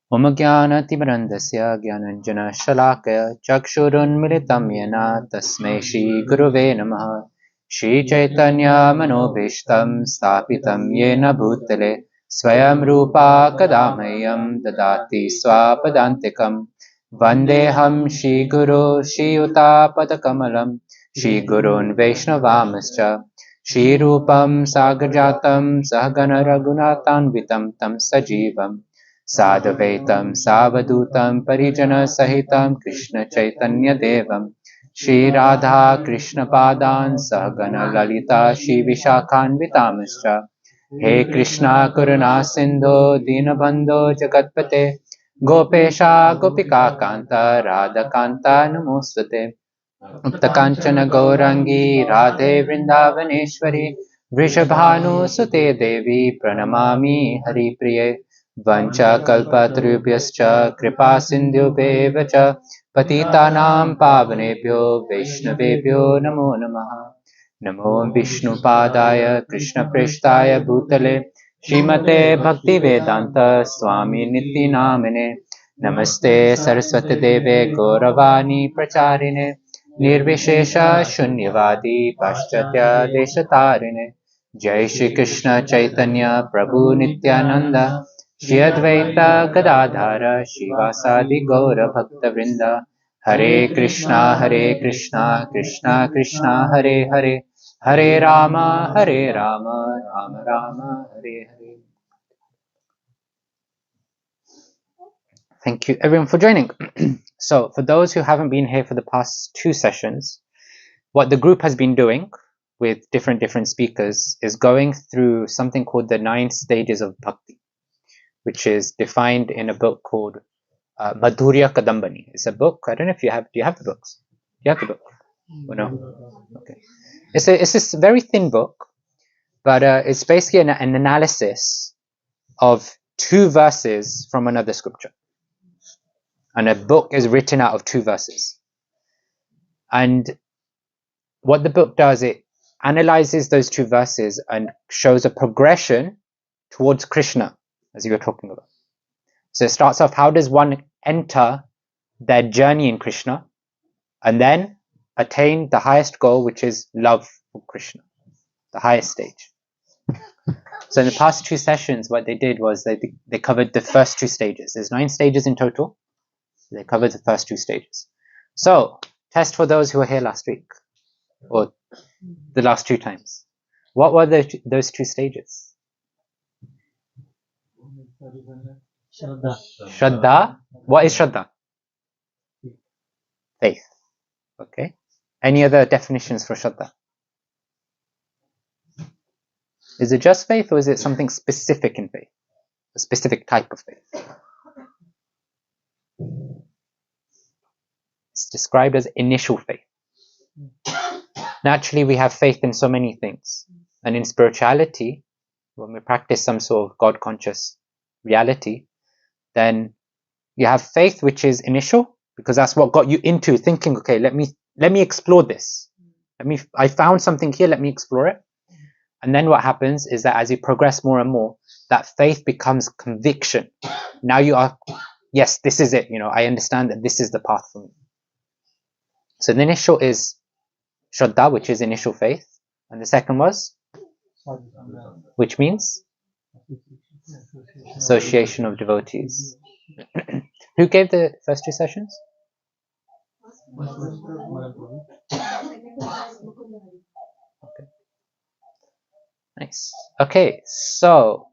Mama Jnana-timirandasya Jnananjana-shalakaya Chakshurunmilitam yena Tasmai Shri Guruve Namaha. Shri Chaitanya Manobhishtam Sthapitam yena Bhutale Swayam Rupa Kadamayam Dadati Swapadantikam Vandeham Shri Guru Shri Utapadakamalam Shri Gurun Vaishnavamascha Shri Rupam Sagarjatam Sahagana Raghunathanvitam Tam Sajivam Sadvaitam Savadutam Parijana Sahitam Krishna Chaitanya Devam Shri Radha Krishna Padan Sahagana Lalita Shri Vishakhanvitamascha He Krishna Karuna Sindhu Dinabandho Jagatpate Gopesha Gopika Kanta Radha Kanta Namostate Uttankanchana Gaurangi Radhe Vrindavaneshwari Vrishabhanu Sute Devi Pranamami Hari Priye Vancha Kalpatarubhyascha Kripa Sindhubheva cha Patitanam Pavanebhyo Vaishnavebhyo Namo Namaha Namo Vishnu Padaya Krishna Preshtaya Bhutale Srimate Bhakti Vedanta Swami Niti Namine Namaste Saraswati Deve Gauravani Pracharine Nirvishesha Shunyavadi Paschatya Deshatarine Jai Shri Krishna Chaitanya Prabhu Nityananda Shri Advaita Gadadhara Shivasadi Gaura Bhakta Vrinda Hare Krishna Krishna Krishna Hare Hare Hare Rama Rama Rama Hare Hare. Thank you everyone for joining. So for those who haven't been here for the past 2 sessions, what the group has been doing with different speakers is going through something called the 9 stages of Bhakti, which is defined in a book called Madhurya Kadambani. It's a book. I don't know if you have. Do you have the books? Do you have the book? Or no? Okay. It's this very thin book, but it's basically an analysis of 2 verses from another scripture. And a book is written out of 2 verses. And what the book does, it analyzes those 2 verses and shows a progression towards Krishna, as you were talking about. So it starts off, how does one enter their journey in Krishna and then attain the highest goal, which is love for Krishna, the highest stage. So in the past 2 sessions, what they did was they covered the first 2 stages. There's 9 stages in total. They covered the first 2 stages. So, test for those who were here last week, or the last 2 times. What were those 2 stages? Shraddha. What is Shraddha? Faith. Okay. Any other definitions for Shraddha? Is it just faith, or is it something specific in faith? A specific type of faith? It's described as initial faith. Naturally, we have faith in so many things. And in spirituality, when we practice some sort of God-conscious reality, then you have faith, which is initial, because that's what got you into thinking, okay, let me explore this. I found something here, let me explore it. And then what happens is that as you progress more and more, that faith becomes conviction. Now you are, yes, this is it. I understand that this is the path for me. So the initial is Shraddha, which is initial faith. And the second was? Which means? Association of devotees. Who gave the first 2 sessions? Okay. Nice. Okay, so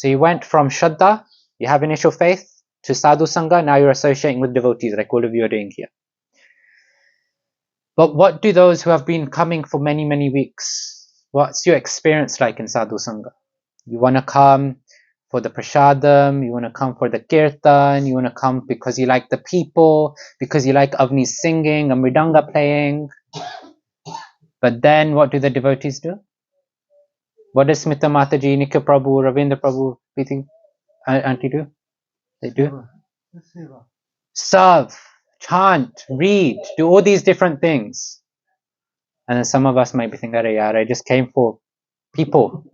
you went from Shraddha, you have initial faith, to Sadhu Sangha, now you're associating with devotees, like all of you are doing here. But what do those who have been coming for many, many weeks, what's your experience like in Sadhu Sangha? You want to come for the prasadam, you want to come for the kirtan, you want to come because you like the people, because you like Avni's singing and mridanga playing. But then what do the devotees do? What does Smita Mataji, Nikhil Prabhu, Ravindra Prabhu, Auntie do? They do? Serve, chant, read, do all these different things. And then some of us might be thinking, I just came for people.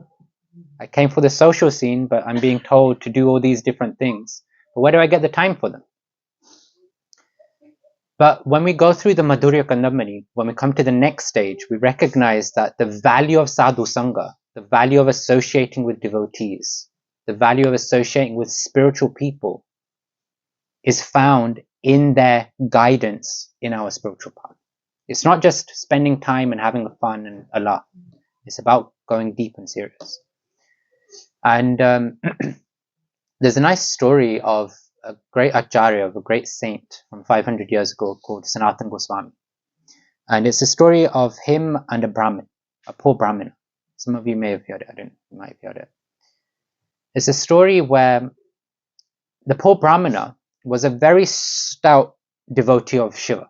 I came for the social scene, but I'm being told to do all these different things. But where do I get the time for them? But when we go through the Madhurya Kandamani, when we come to the next stage, we recognize that the value of sadhu sangha, the value of associating with devotees, the value of associating with spiritual people is found in their guidance in our spiritual path. It's not just spending time and having fun and a laugh. It's about going deep and serious. And there's a nice story of a great acharya, of a great saint from 500 years ago called Sanatana Goswami. And it's a story of him and a Brahmin, a poor Brahmana. Some of you may have heard it. I don't know. You might have heard it. It's a story where the poor Brahmana was a very stout devotee of Shiva.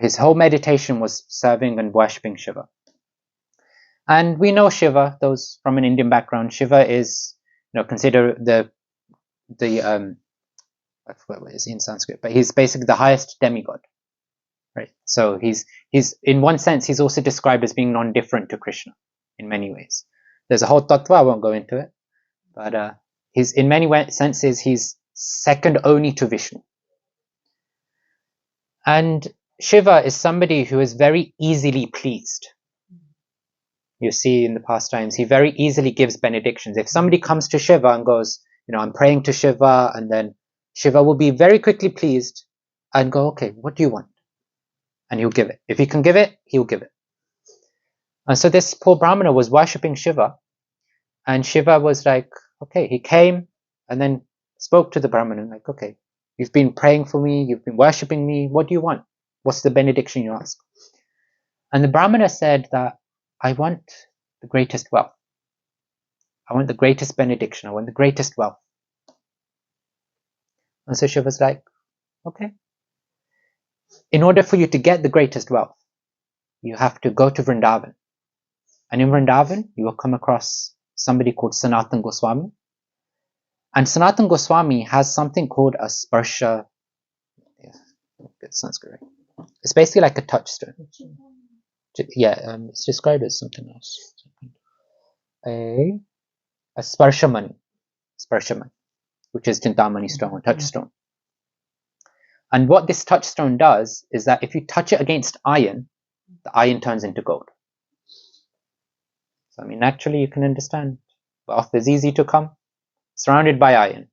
His whole meditation was serving and worshipping Shiva. And we know Shiva, those from an Indian background, Shiva is, considered the I forgot what it is in Sanskrit, but he's basically the highest demigod, right? So he's in one sense, he's also described as being non-different to Krishna in many ways. There's a whole tattva, I won't go into it, but he's in many senses, he's second only to Vishnu. And Shiva is somebody who is very easily pleased. You see in the past times, he very easily gives benedictions. If somebody comes to Shiva and goes, I'm praying to Shiva, and then Shiva will be very quickly pleased and go, okay, what do you want? And he'll give it. If he can give it, he'll give it. And so this poor Brahmana was worshipping Shiva, and Shiva was like, okay, he came and then spoke to the Brahmana, like, okay, you've been praying for me, you've been worshipping me, what do you want? What's the benediction you ask? And the Brahmana said that, I want the greatest wealth. I want the greatest benediction. I want the greatest wealth. And so Shiva's like, okay. In order for you to get the greatest wealth, you have to go to Vrindavan. And in Vrindavan, you will come across somebody called Sanatana Goswami. And Sanatana Goswami has something called a sparsha. Get Sanskrit right. It's basically like a touchstone. It's described as something else. A sparshaman, which is Chintamani stone, touchstone. And what this touchstone does is that if you touch it against iron, the iron turns into gold. So naturally you can understand, wealth is easy to come, surrounded by iron.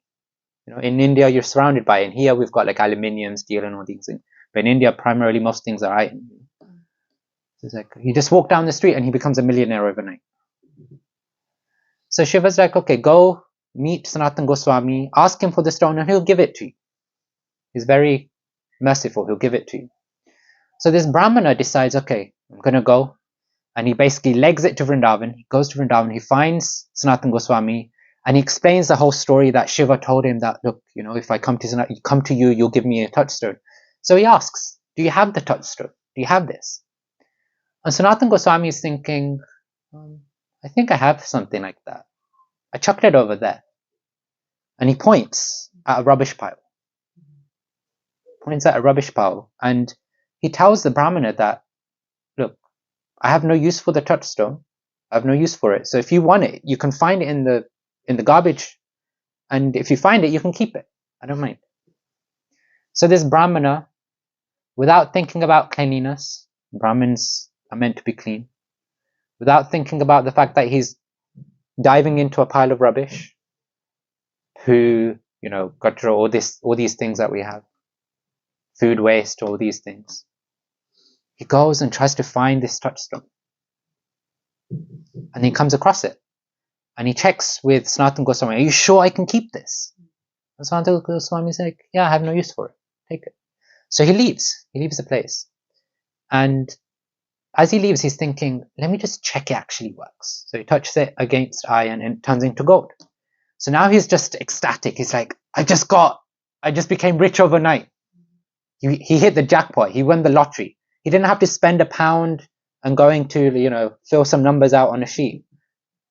In India you're surrounded by iron. Here we've got like aluminium, steel, and all these things. But in India, primarily most things are iron. So it's like he just walked down the street and he becomes a millionaire overnight. So Shiva's like, okay, go meet Sanatana Goswami, ask him for the stone, and he'll give it to you. He's very merciful, he'll give it to you. So this Brahmana decides, okay, I'm going to go. And he basically legs it to Vrindavan. He goes to Vrindavan, he finds Sanatana Goswami, and he explains the whole story that Shiva told him that, look, if I come to you, you'll give me a touchstone. So he asks, do you have the touchstone? Do you have this? And Sanatana Goswami is thinking, I think I have something like that. I chucked it over there. And he points at a rubbish pile. And he tells the Brahmana that, look, I have no use for the touchstone. I have no use for it. So if you want it, you can find it in the garbage. And if you find it, you can keep it. I don't mind. So this Brahmana, without thinking about cleanliness, Brahmins are meant to be clean, without thinking about the fact that he's diving into a pile of rubbish, who, got through all these things that we have, food waste, all these things. He goes and tries to find this touchstone. And he comes across it. And he checks with Sanatana Goswami, are you sure I can keep this? And Sanatana Goswami is like, yeah, I have no use for it. Take it. So he leaves. He leaves the place. And as he leaves, he's thinking, let me just check it actually works. So he touches it against iron and it turns into gold. So now he's just ecstatic. He's like, I just became rich overnight. He hit the jackpot. He won the lottery. He didn't have to spend £1 and going to, fill some numbers out on a sheet.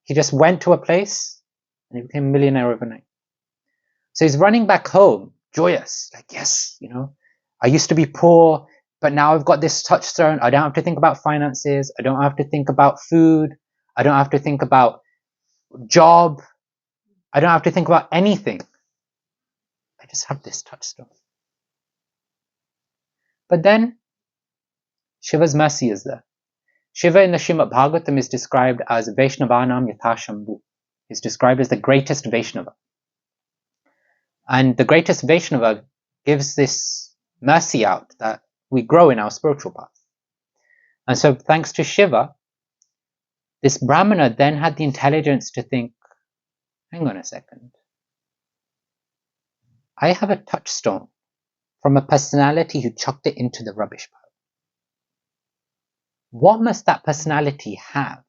He just went to a place and he became a millionaire overnight. So he's running back home, joyous, like, yes, I used to be poor, but now I've got this touchstone. I don't have to think about finances. I don't have to think about food. I don't have to think about job. I don't have to think about anything. I just have this touchstone. But then Shiva's mercy is there. Shiva in the Srimad Bhagavatam is described as Vaishnavanam Yathashambhu. He's described as the greatest Vaishnava. And the greatest Vaishnava gives this mercy out that we grow in our spiritual path. And so thanks to Shiva, this Brahmana then had the intelligence to think, hang on a second. I have a touchstone from a personality who chucked it into the rubbish pile. What must that personality have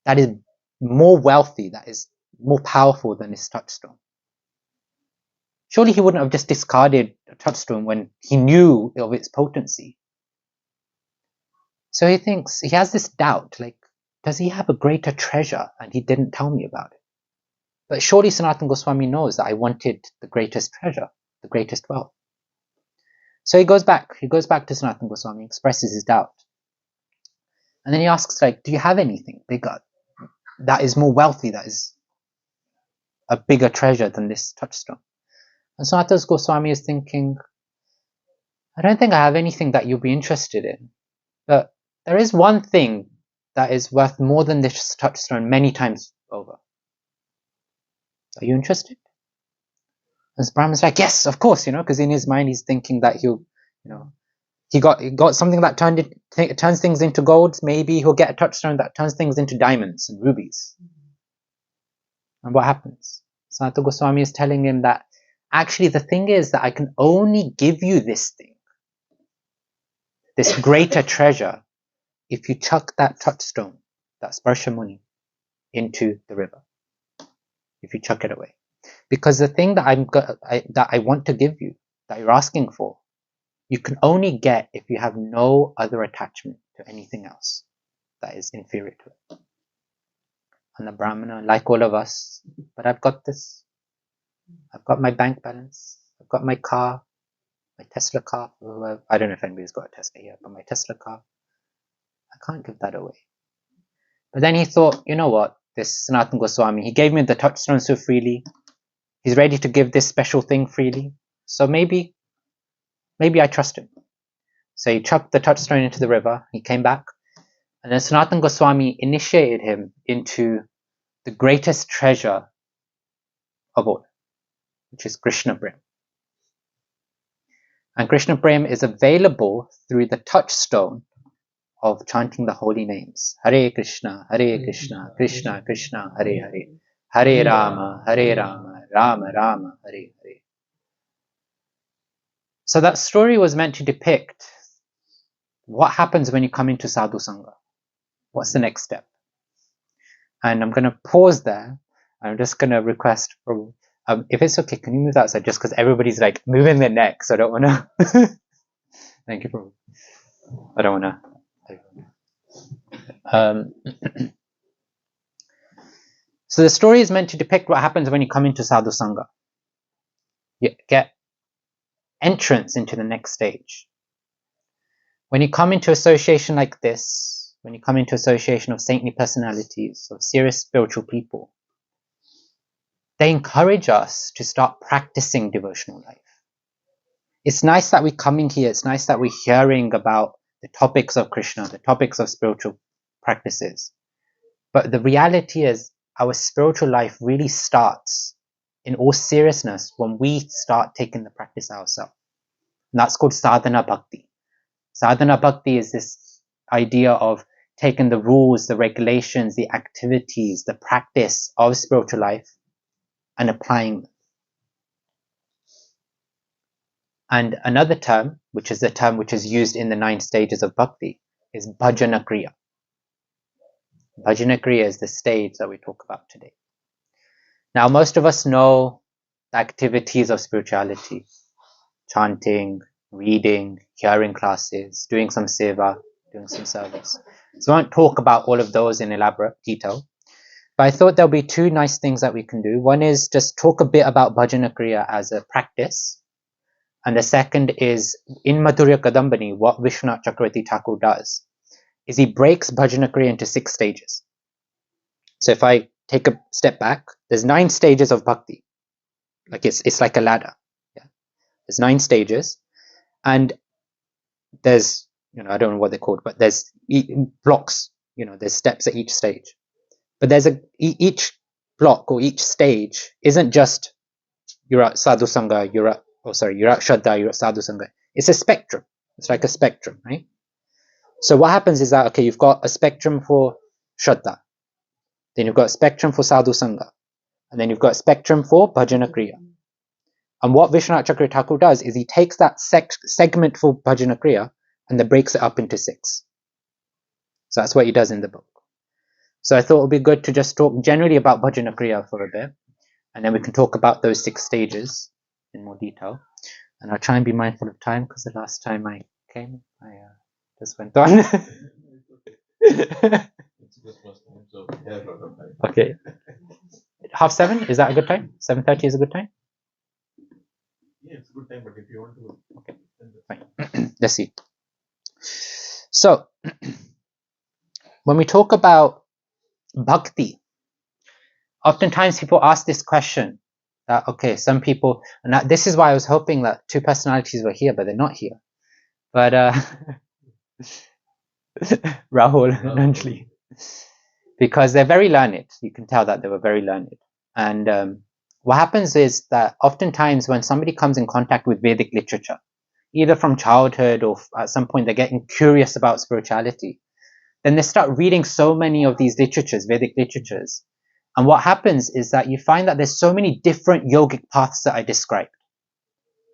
that is more wealthy, that is more powerful than this touchstone? Surely he wouldn't have just discarded a touchstone when he knew of its potency. So he thinks, he has this doubt, like, does he have a greater treasure and he didn't tell me about it? But surely Sanatana Goswami knows that I wanted the greatest treasure, the greatest wealth. So he goes back to Sanatana Goswami, expresses his doubt. And then he asks, like, do you have anything bigger that is more wealthy, that is a bigger treasure than this touchstone? And Sanatana Goswami is thinking, I don't think I have anything that you'll be interested in. But there is one thing that is worth more than this touchstone many times over. Are you interested? And Brahman's like, yes, of course, because in his mind he's thinking that he'll, he got something that turns things into gold. Maybe he'll get a touchstone that turns things into diamonds and rubies. And what happens? Sanatana Goswami is telling him that actually the thing is that I can only give you this thing, this greater treasure, if you chuck that touchstone, that Sparsha Muni, into the river. If you chuck it away. Because the thing that I want to give you, that you're asking for, you can only get if you have no other attachment to anything else that is inferior to it. And the Brahmana, like all of us, but I've got this. I've got my bank balance. I've got my car, my Tesla car. I don't know if anybody's got a Tesla here, but my Tesla car. I can't give that away. But then he thought, you know what? This Sanatana Goswami, he gave me the touchstone so freely. He's ready to give this special thing freely. So maybe I trust him. So he chucked the touchstone into the river. He came back. And then Sanatana Goswami initiated him into the greatest treasure of all, which is Krishna Prem. And Krishna Prem is available through the touchstone of chanting the holy names. Hare Krishna, Krishna Krishna, Hare Hare. Hare Rama, Rama Rama, Hare Hare. So that story was meant to depict what happens when you come into Sadhu Sangha. What's the next step? And I'm going to pause there. I'm just going to request, if it's okay, can you move that side? Just because everybody's like moving their neck, so I don't want to. Thank you, Prabhu. I don't want to. So the story is meant to depict what happens when you come into Sadhu Sangha. You get entrance into the next stage. When you come into association like this, when you come into association of saintly personalities, of serious spiritual people, they encourage us to start practicing devotional life. It's nice that we're coming here. It's nice that we're hearing about the topics of Krishna, the topics of spiritual practices. But the reality is, our spiritual life really starts in all seriousness when we start taking the practice ourselves. And that's called sadhana bhakti. Sadhana bhakti is this idea of taking the rules, the regulations, the activities, the practice of spiritual life and applying them. And another term, which is the term which is used in the 9 stages of bhakti, is Bhajana Kriya. Bhajana Kriya is the stage that we talk about today. Now, most of us know the activities of spirituality: chanting, reading, hearing classes, doing some seva, doing some service. So I won't talk about all of those in elaborate detail. But I thought there'll be 2 nice things that we can do. One is just talk a bit about Bhajana Kriya as a practice. And the second is, in Madhurya Kadambani, what Vishwanath Chakravarti Thakur does is he breaks Bhajana Kriya into 6 stages. So if I take a step back, there's 9 stages of bhakti. Like it's like a ladder. Yeah. There's 9 stages, and there's, I don't know what they're called, but there's blocks, there's steps at each stage. But there's each block or each stage isn't just you're at sadhu sangha, you're at shraddha, you're at sadhu sangha. It's a spectrum. It's like a spectrum, right? So what happens is that, okay, you've got a spectrum for shraddha, then you've got a spectrum for sadhu sangha, and then you've got a spectrum for bhajana kriya. And what Vishwanath Chakravarti Thakur does is he takes that segment for Bhajana Kriya and then breaks it up into 6. So that's what he does in the book. So I thought it would be good to just talk generally about Bhajana Kriya for a bit, and then we can talk about those 6 stages in more detail. And I'll try and be mindful of time, because the last time I came, I just went on. Okay. 7:30, is that a good time? 7:30 is a good time? Yeah, it's a good time, but if you want to... Okay, fine. Let's see. So, when we talk about bhakti, oftentimes people ask this question, that, okay, some people, and this is why I was hoping that 2 personalities were here, but they're not here. But, Rahul and Anjali, because they're very learned. You can tell that they were very learned. And what happens is that oftentimes when somebody comes in contact with Vedic literature, either from childhood or at some point they're getting curious about spirituality, then they start reading so many of these literatures, Vedic literatures. And what happens is that you find that there's so many different yogic paths that I described.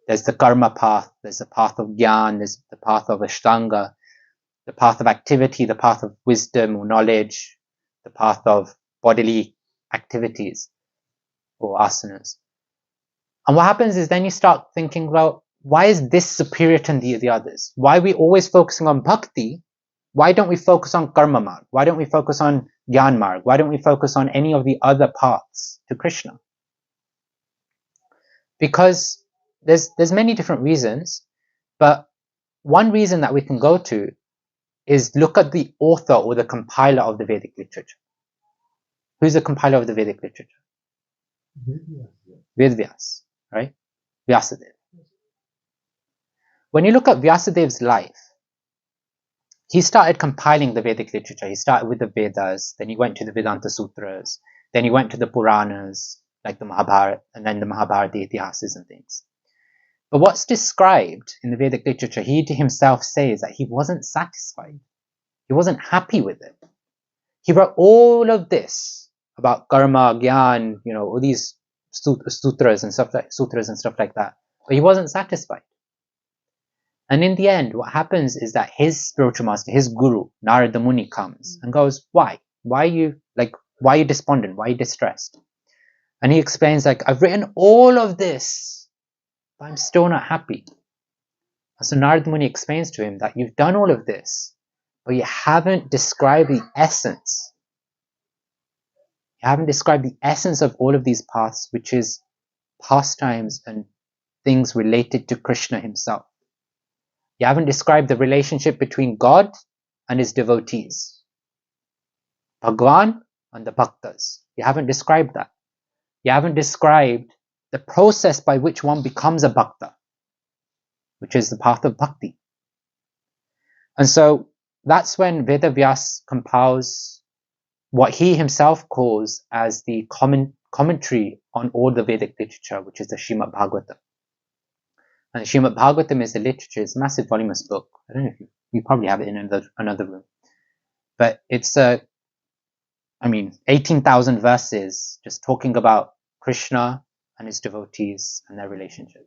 There's the karma path, there's the path of jnana, there's the path of ashtanga, the path of activity, the path of wisdom or knowledge, the path of bodily activities or asanas. And what happens is then you start thinking, well, why is this superior to the others? Why are we always focusing on bhakti? Why don't we focus on karma marg? Why don't we focus on jnana marg? Why don't we focus on any of the other paths to Krishna? Because there's many different reasons, but one reason that we can go to is look at the author or the compiler of the Vedic literature. Who's the compiler of the Vedic literature? Vyas, right? Vyasadeva. When you look at Vyasadev's life, he started compiling the Vedic literature. He started with the Vedas, then he went to the Vedanta Sutras, then he went to the Puranas, like the Mahabharata, and then the Mahabharata Itihasas and things. But what's described in the Vedic literature, he himself says that he wasn't satisfied. He wasn't happy with it. He wrote all of this about karma, jnana, all these sutras and stuff like that. But he wasn't satisfied. And in the end, what happens is that his spiritual master, his guru, Narada Muni, comes and goes, why? Why are you despondent? Why are you distressed? And he explains, I've written all of this, but I'm still not happy. And so Narada Muni explains to him that you've done all of this, but you haven't described the essence. You haven't described the essence of all of these paths, which is pastimes and things related to Krishna himself. You haven't described the relationship between God and his devotees. Bhagwan and the bhaktas. You haven't described that. You haven't described the process by which one becomes a bhakta, which is the path of bhakti. And so that's when Vedavyas compiles what he himself calls as the commentary on all the Vedic literature, which is the Srimad Bhagavatam. And the Srimad Bhagavatam is the literature. It's a massive voluminous book. I don't know if you probably have it in another room. But it's 18,000 verses just talking about Krishna and his devotees and their relationship.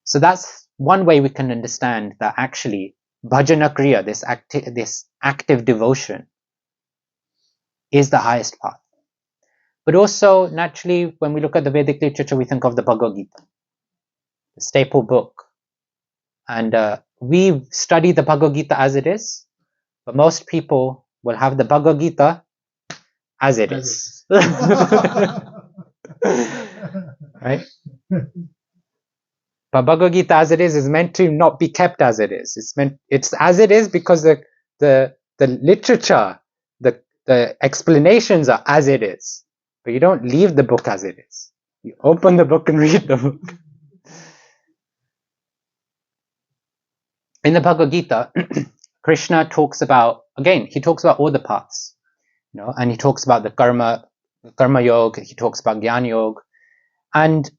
So that's one way we can understand that actually Bhajana Kriya, this active devotion, is the highest path. But also, naturally, when we look at the Vedic literature, we think of the Bhagavad Gita, the staple book. And we study the Bhagavad Gita as it is, but most people will have the Bhagavad Gita as it is. Right? But Bhagavad Gita as it is meant to not be kept as it is. It's as it is because the literature, The explanations are as it is, but you don't leave the book as it is. You open the book and read the book. In the Bhagavad Gita, Krishna talks about, again, he talks about all the paths, and he talks about the karma yoga, he talks about jnana yoga, and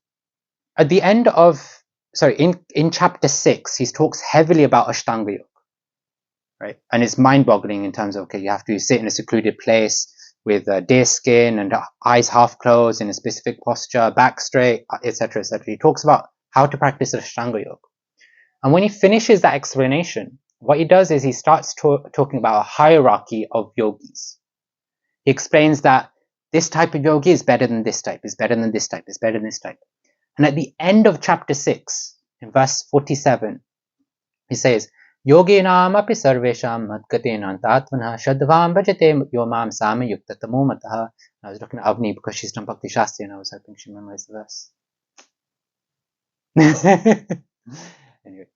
at the end of, in chapter 6, he talks heavily about Ashtanga yoga, right? And it's mind-boggling in terms of, okay, you have to sit in a secluded place with deer skin and eyes half closed in a specific posture, back straight, etc., etc. He talks about how to practice Ashtanga yoga. And when he finishes that explanation, what he does is he starts talking about a hierarchy of yogis. He explains that this type of yogi is better than this type, is better than this type, is better than this type. And at the end of chapter 6, in verse 47, he says, Yoginam api sarvesham madgatenam tatvanah shadvam bhajate yomam sama yukta tamomataha. I was looking at Avni because she's done Bhakti Shastri and I was hoping she memorized the verse. Anyway,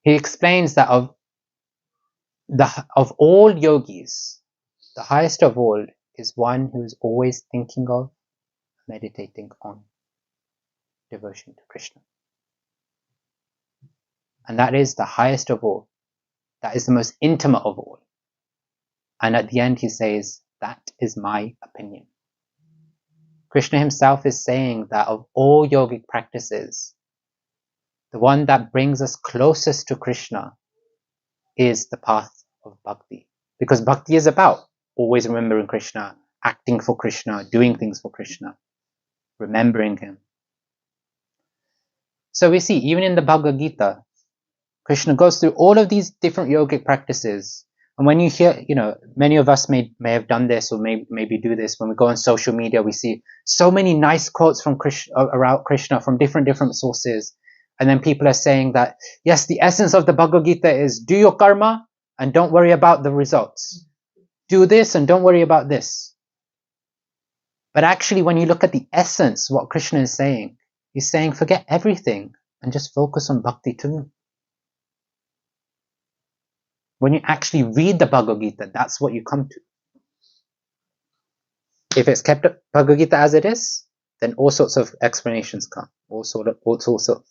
he explains that of all yogis, the highest of all is one who is always thinking of, meditating on devotion to Krishna. And that is the highest of all. That is the most intimate of all. And at the end he says, that is my opinion. Krishna himself is saying that of all yogic practices, the one that brings us closest to Krishna is the path of bhakti. Because bhakti is about always remembering Krishna, acting for Krishna, doing things for Krishna, remembering him. So we see, even in the Bhagavad Gita, Krishna goes through all of these different yogic practices. And when you hear, many of us may have done this or maybe do this. When we go on social media, we see so many nice quotes from Krishna, around Krishna from different sources. And then people are saying that, yes, the essence of the Bhagavad Gita is do your karma and don't worry about the results. Do this and don't worry about this. But actually, when you look at the essence, what Krishna is saying, he's saying forget everything and just focus on bhakti to me. When you actually read the Bhagavad Gita, that's what you come to. If it's kept Bhagavad Gita as it is, then all sorts of explanations come, all sorts of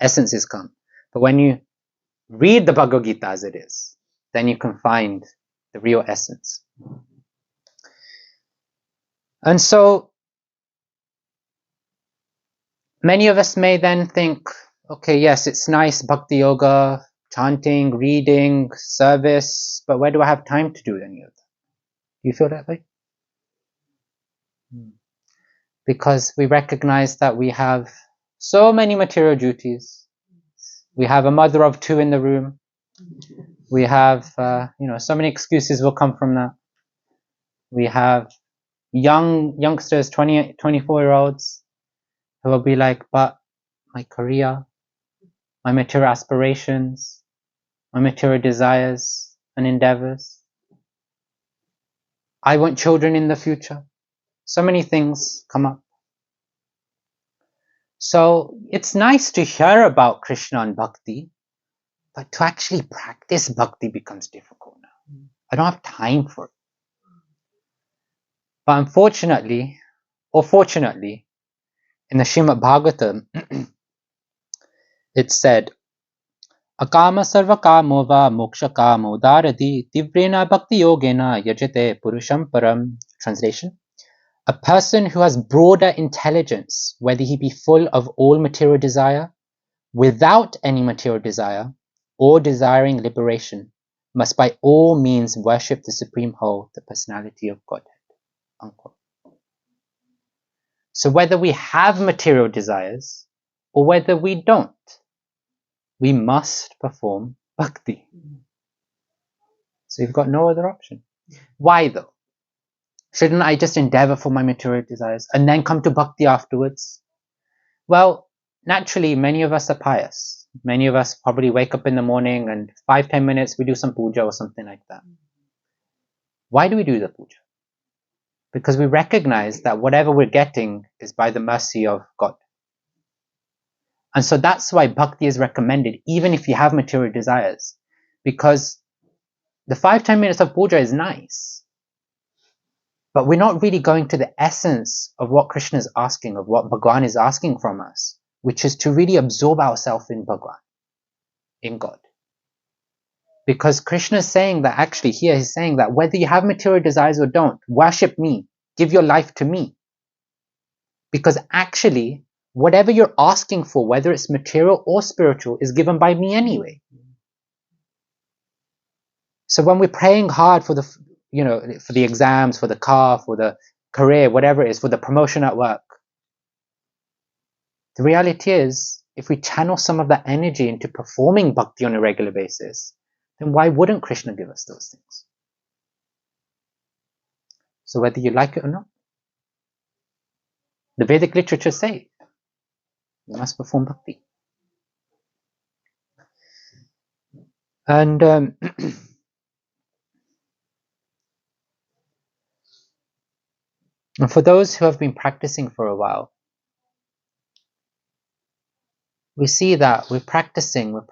essences come. But when you read the Bhagavad Gita as it is, then you can find the real essence. And so, many of us may then think, okay, yes, it's nice, bhakti yoga, chanting, reading, service, but where do I have time to do any of that? Do you feel that way? Because we recognize that we have so many material duties. We have a mother of 2 in the room. We have, so many excuses will come from that. We have youngsters, 24-year-olds, who will be like, but my career, my material aspirations, my material desires and endeavors. I want children in the future. So many things come up. So it's nice to hear about Krishna and bhakti, but to actually practice bhakti becomes difficult now. I don't have time for it. But unfortunately, or fortunately, in the Srimad Bhagavatam, it said, Akama sarvakamo va mokshakamo dharati tivrena bhakti yogena yajate purusham param. Translation: a person who has broader intelligence, whether he be full of all material desire, without any material desire, or desiring liberation, must by all means worship the Supreme Whole, the personality of Godhead. Unquote. So whether we have material desires or whether we don't, we must perform bhakti. So you've got no other option. Why though? Shouldn't I just endeavor for my material desires and then come to bhakti afterwards? Well, naturally, many of us are pious. Many of us probably wake up in the morning and 5-10 minutes we do some puja or something like that. Why do we do the puja? Because we recognize that whatever we're getting is by the mercy of God. And so that's why bhakti is recommended, even if you have material desires. Because The 5-10 minutes of puja is nice, but we're not really going to the essence of what Krishna is asking, of what Bhagwan is asking from us, which is to really absorb ourselves in Bhagwan, in God. Because Krishna is saying that, actually here he's saying that whether you have material desires or don't, worship me, give your life to me. Because actually, whatever you're asking for, whether it's material or spiritual, is given by me anyway. So when we're praying hard for the, for the exams, for the car, for the career, whatever it is, for the promotion at work, the reality is, if we channel some of that energy into performing bhakti on a regular basis, then why wouldn't Krishna give us those things? So whether you like it or not, the Vedic literature say you must perform bhakti. And and for those who have been practicing for a while, we see that we're practicing, but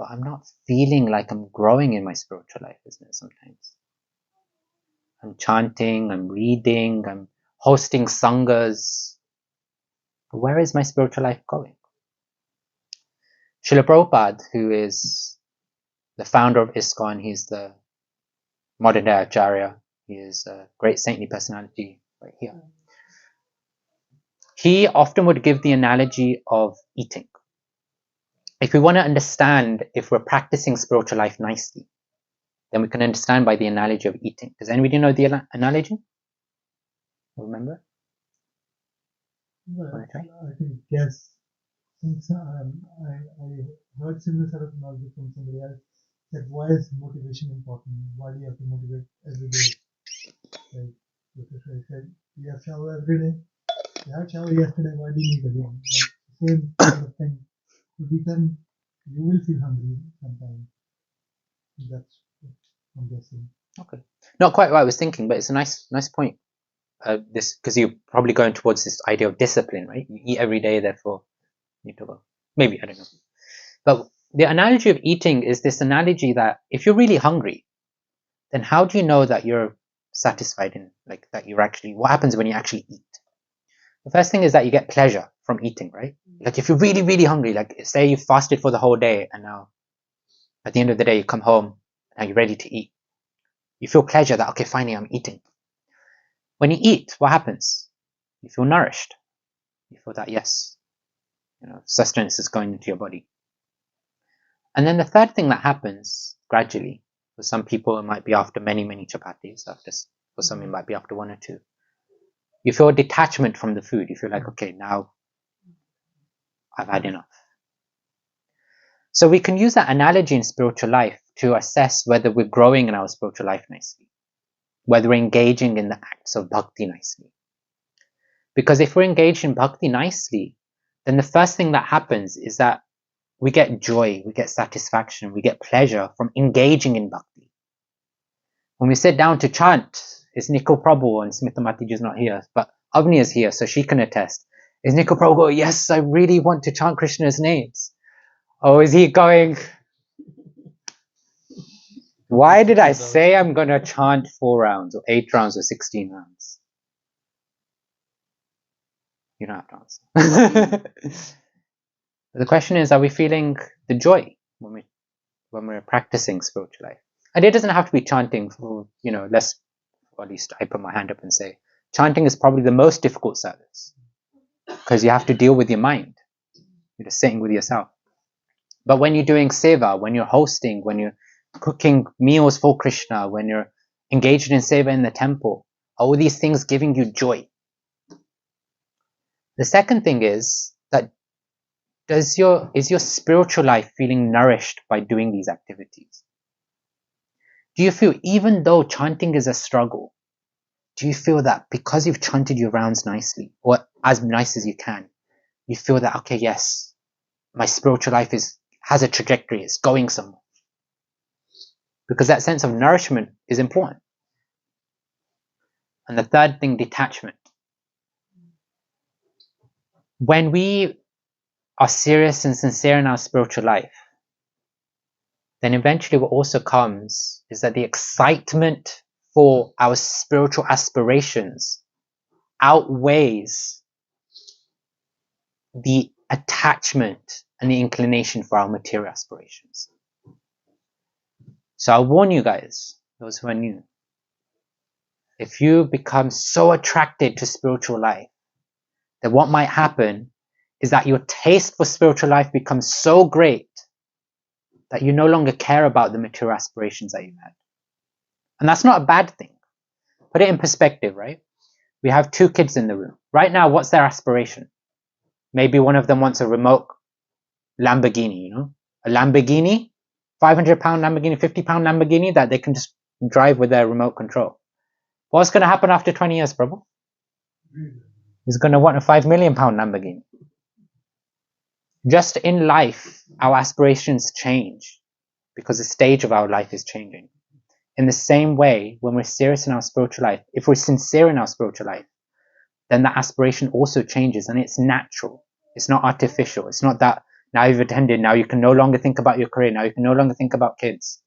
I'm not feeling like I'm growing in my spiritual life, isn't it, sometimes? I'm chanting, I'm reading, I'm hosting sanghas. But where is my spiritual life going? Srila Prabhupada, who is the founder of ISKCON, he's the modern day Acharya, he is a great saintly personality right here. He often would give the analogy of eating. If we want to understand if we're practicing spiritual life nicely, then we can understand by the analogy of eating. Does anybody know the analogy? Remember? Well, I think yes. Since I heard similar sort of analogy from somebody else, that why is motivation important? Why do you have to motivate every day? Like Professor said, you have shower every day. You had shower yesterday. Why do you need again? Like, same kind of thing. To become, you will feel hungry sometimes. That's what I'm guessing. Okay, not quite what I was thinking, but it's a nice point. This, because you're probably going towards this idea of discipline, right? You eat every day, therefore you need to go. Maybe, I don't know. But the analogy of eating is this analogy that if you're really hungry, then how do you know that you're satisfied in, like, that you're actually, what happens when you actually eat? The first thing is that you get pleasure from eating, right? Like if you're really, really hungry, like say you fasted for the whole day and now at the end of the day you come home and you're ready to eat. You feel pleasure that, okay, finally I'm eating. When you eat, what happens? You feel nourished. You feel that, yes, sustenance is going into your body. And then the third thing that happens gradually, for some people it might be after many, many chapatis, for some it might be after 1 or 2. You feel a detachment from the food. You feel like, okay, now I've had enough. So we can use that analogy in spiritual life to assess whether we're growing in our spiritual life nicely, whether we're engaging in the acts of bhakti nicely. Because if we're engaged in bhakti nicely, then the first thing that happens is that we get joy, we get satisfaction, we get pleasure from engaging in bhakti. When we sit down to chant, is Nikko Prabhu, and Smita Matiji is not here, but Avni is here, so she can attest. Is Nikko Prabhu going, yes, I really want to chant Krishna's names? Or is he going, why did I say I'm going to chant 4 rounds, or 8 rounds, or 16 rounds? You don't have to answer. The question is, are we feeling the joy when we're practicing spiritual life? And it doesn't have to be chanting for, let's, or at least I put my hand up and say, chanting is probably the most difficult service because you have to deal with your mind. You're just sitting with yourself. But when you're doing seva, when you're hosting, when you're cooking meals for Krishna, when you're engaged in seva in the temple, all these things giving you joy. The second thing is that is your spiritual life feeling nourished by doing these activities? Do you feel, even though chanting is a struggle, do you feel that because you've chanted your rounds nicely, or as nice as you can, you feel that, okay, yes, my spiritual life has a trajectory, it's going somewhere? Because that sense of nourishment is important. And the third thing, detachment. When we are serious and sincere in our spiritual life, then eventually what also comes is that the excitement for our spiritual aspirations outweighs the attachment and the inclination for our material aspirations. So I'll warn you guys, those who are new, if you become so attracted to spiritual life, then what might happen is that your taste for spiritual life becomes so great that you no longer care about the material aspirations that you've had. And that's not a bad thing. Put it in perspective, right? We have 2 kids in the room. Right now, what's their aspiration? Maybe one of them wants a remote Lamborghini, a Lamborghini, £500 Lamborghini, £50 Lamborghini that they can just drive with their remote control. What's going to happen after 20 years, Prabhu? He's going to want a £5 million Lamborghini. Just in life, our aspirations change because the stage of our life is changing. In the same way, when we're serious in our spiritual life, if we're sincere in our spiritual life, then the aspiration also changes, and it's natural. It's not artificial. It's not that now you've attended, now you can no longer think about your career, now you can no longer think about kids.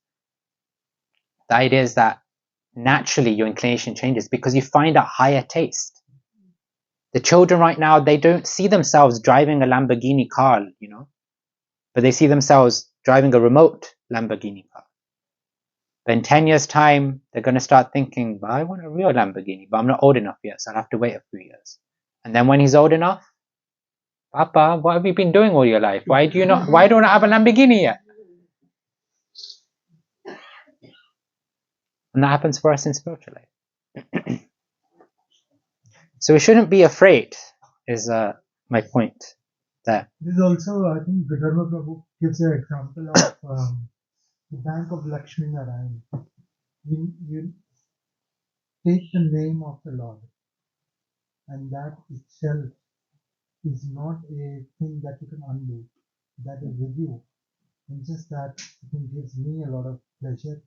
The idea is that naturally your inclination changes because you find a higher taste. The children right now, they don't see themselves driving a Lamborghini car, but they see themselves driving a remote Lamborghini car. But in 10 years' time, they're going to start thinking, I want a real Lamborghini, but I'm not old enough yet, so I'll have to wait a few years. And then when he's old enough, Papa, what have you been doing all your life? Why don't I have a Lamborghini yet? And that happens for us in spiritual life. So we shouldn't be afraid, is my point there. This is also, I think, Bhajana Prabhu gives an example of the Bank of Lakshmi Narayan. You take the name of the Lord, and that itself is not a thing that you can undo. That is with you. And just that, I think, gives me a lot of pleasure.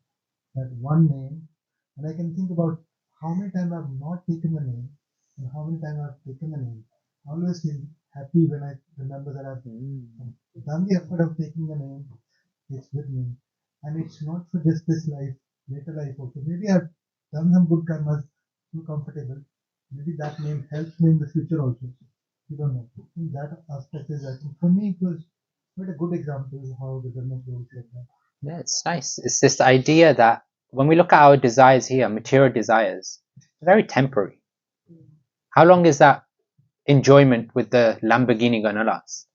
That one name, and I can think about how many times I've not taken the name and how many times I've taken the name. I always feel happy when I remember that I've done the effort of taking the name. It's with me, and it's not for just this life, later life also. Maybe I've done some good karmas, too comfortable. Maybe that name helps me in the future also. You don't know. I think that aspect is, I think, for me, it was quite a good example of how the Dharma flows like that. Yeah, it's nice. It's this idea that when we look at our desires here, material desires, they're very temporary. How long is that enjoyment with the Lamborghini going to last?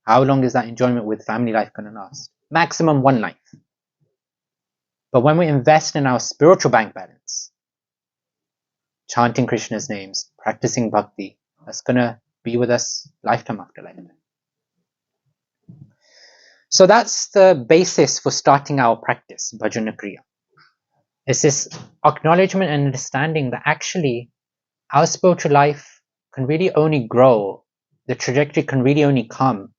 How long is that enjoyment with family life going to last? Maximum 1 life. But when we invest in our spiritual bank balance, chanting Krishna's names, practicing bhakti, that's going to be with us lifetime after lifetime. So that's the basis for starting our practice, Bhajana Kriya. It's this acknowledgement and understanding that actually our spiritual life can really only grow, the trajectory can really only come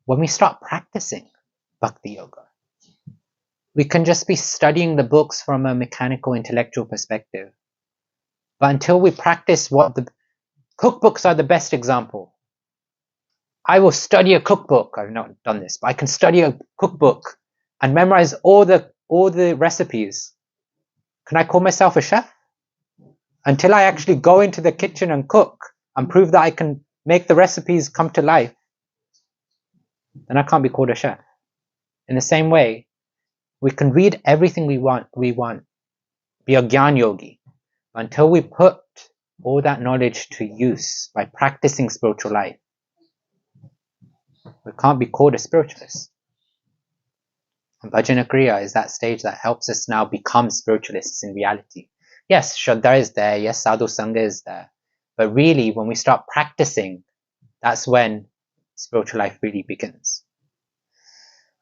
when we start practicing bhakti yoga. We can just be studying the books from a mechanical, intellectual perspective. But until we practice what the cookbooks are the best example. I will study a cookbook. I've not done this, but I can study a cookbook and memorize all the recipes. Can I call myself a chef? Until I actually go into the kitchen and cook and prove that I can make the recipes come to life, then I can't be called a chef. In the same way, we can read everything we want, be a Gyan Yogi. Until we put all that knowledge to use by practicing spiritual life, we can't be called a spiritualist. And Bhajana Kriya is that stage that helps us now become spiritualists in reality. Yes, Shraddha is there, yes, Sadhu Sangha is there. But really, when we start practicing, that's when spiritual life really begins.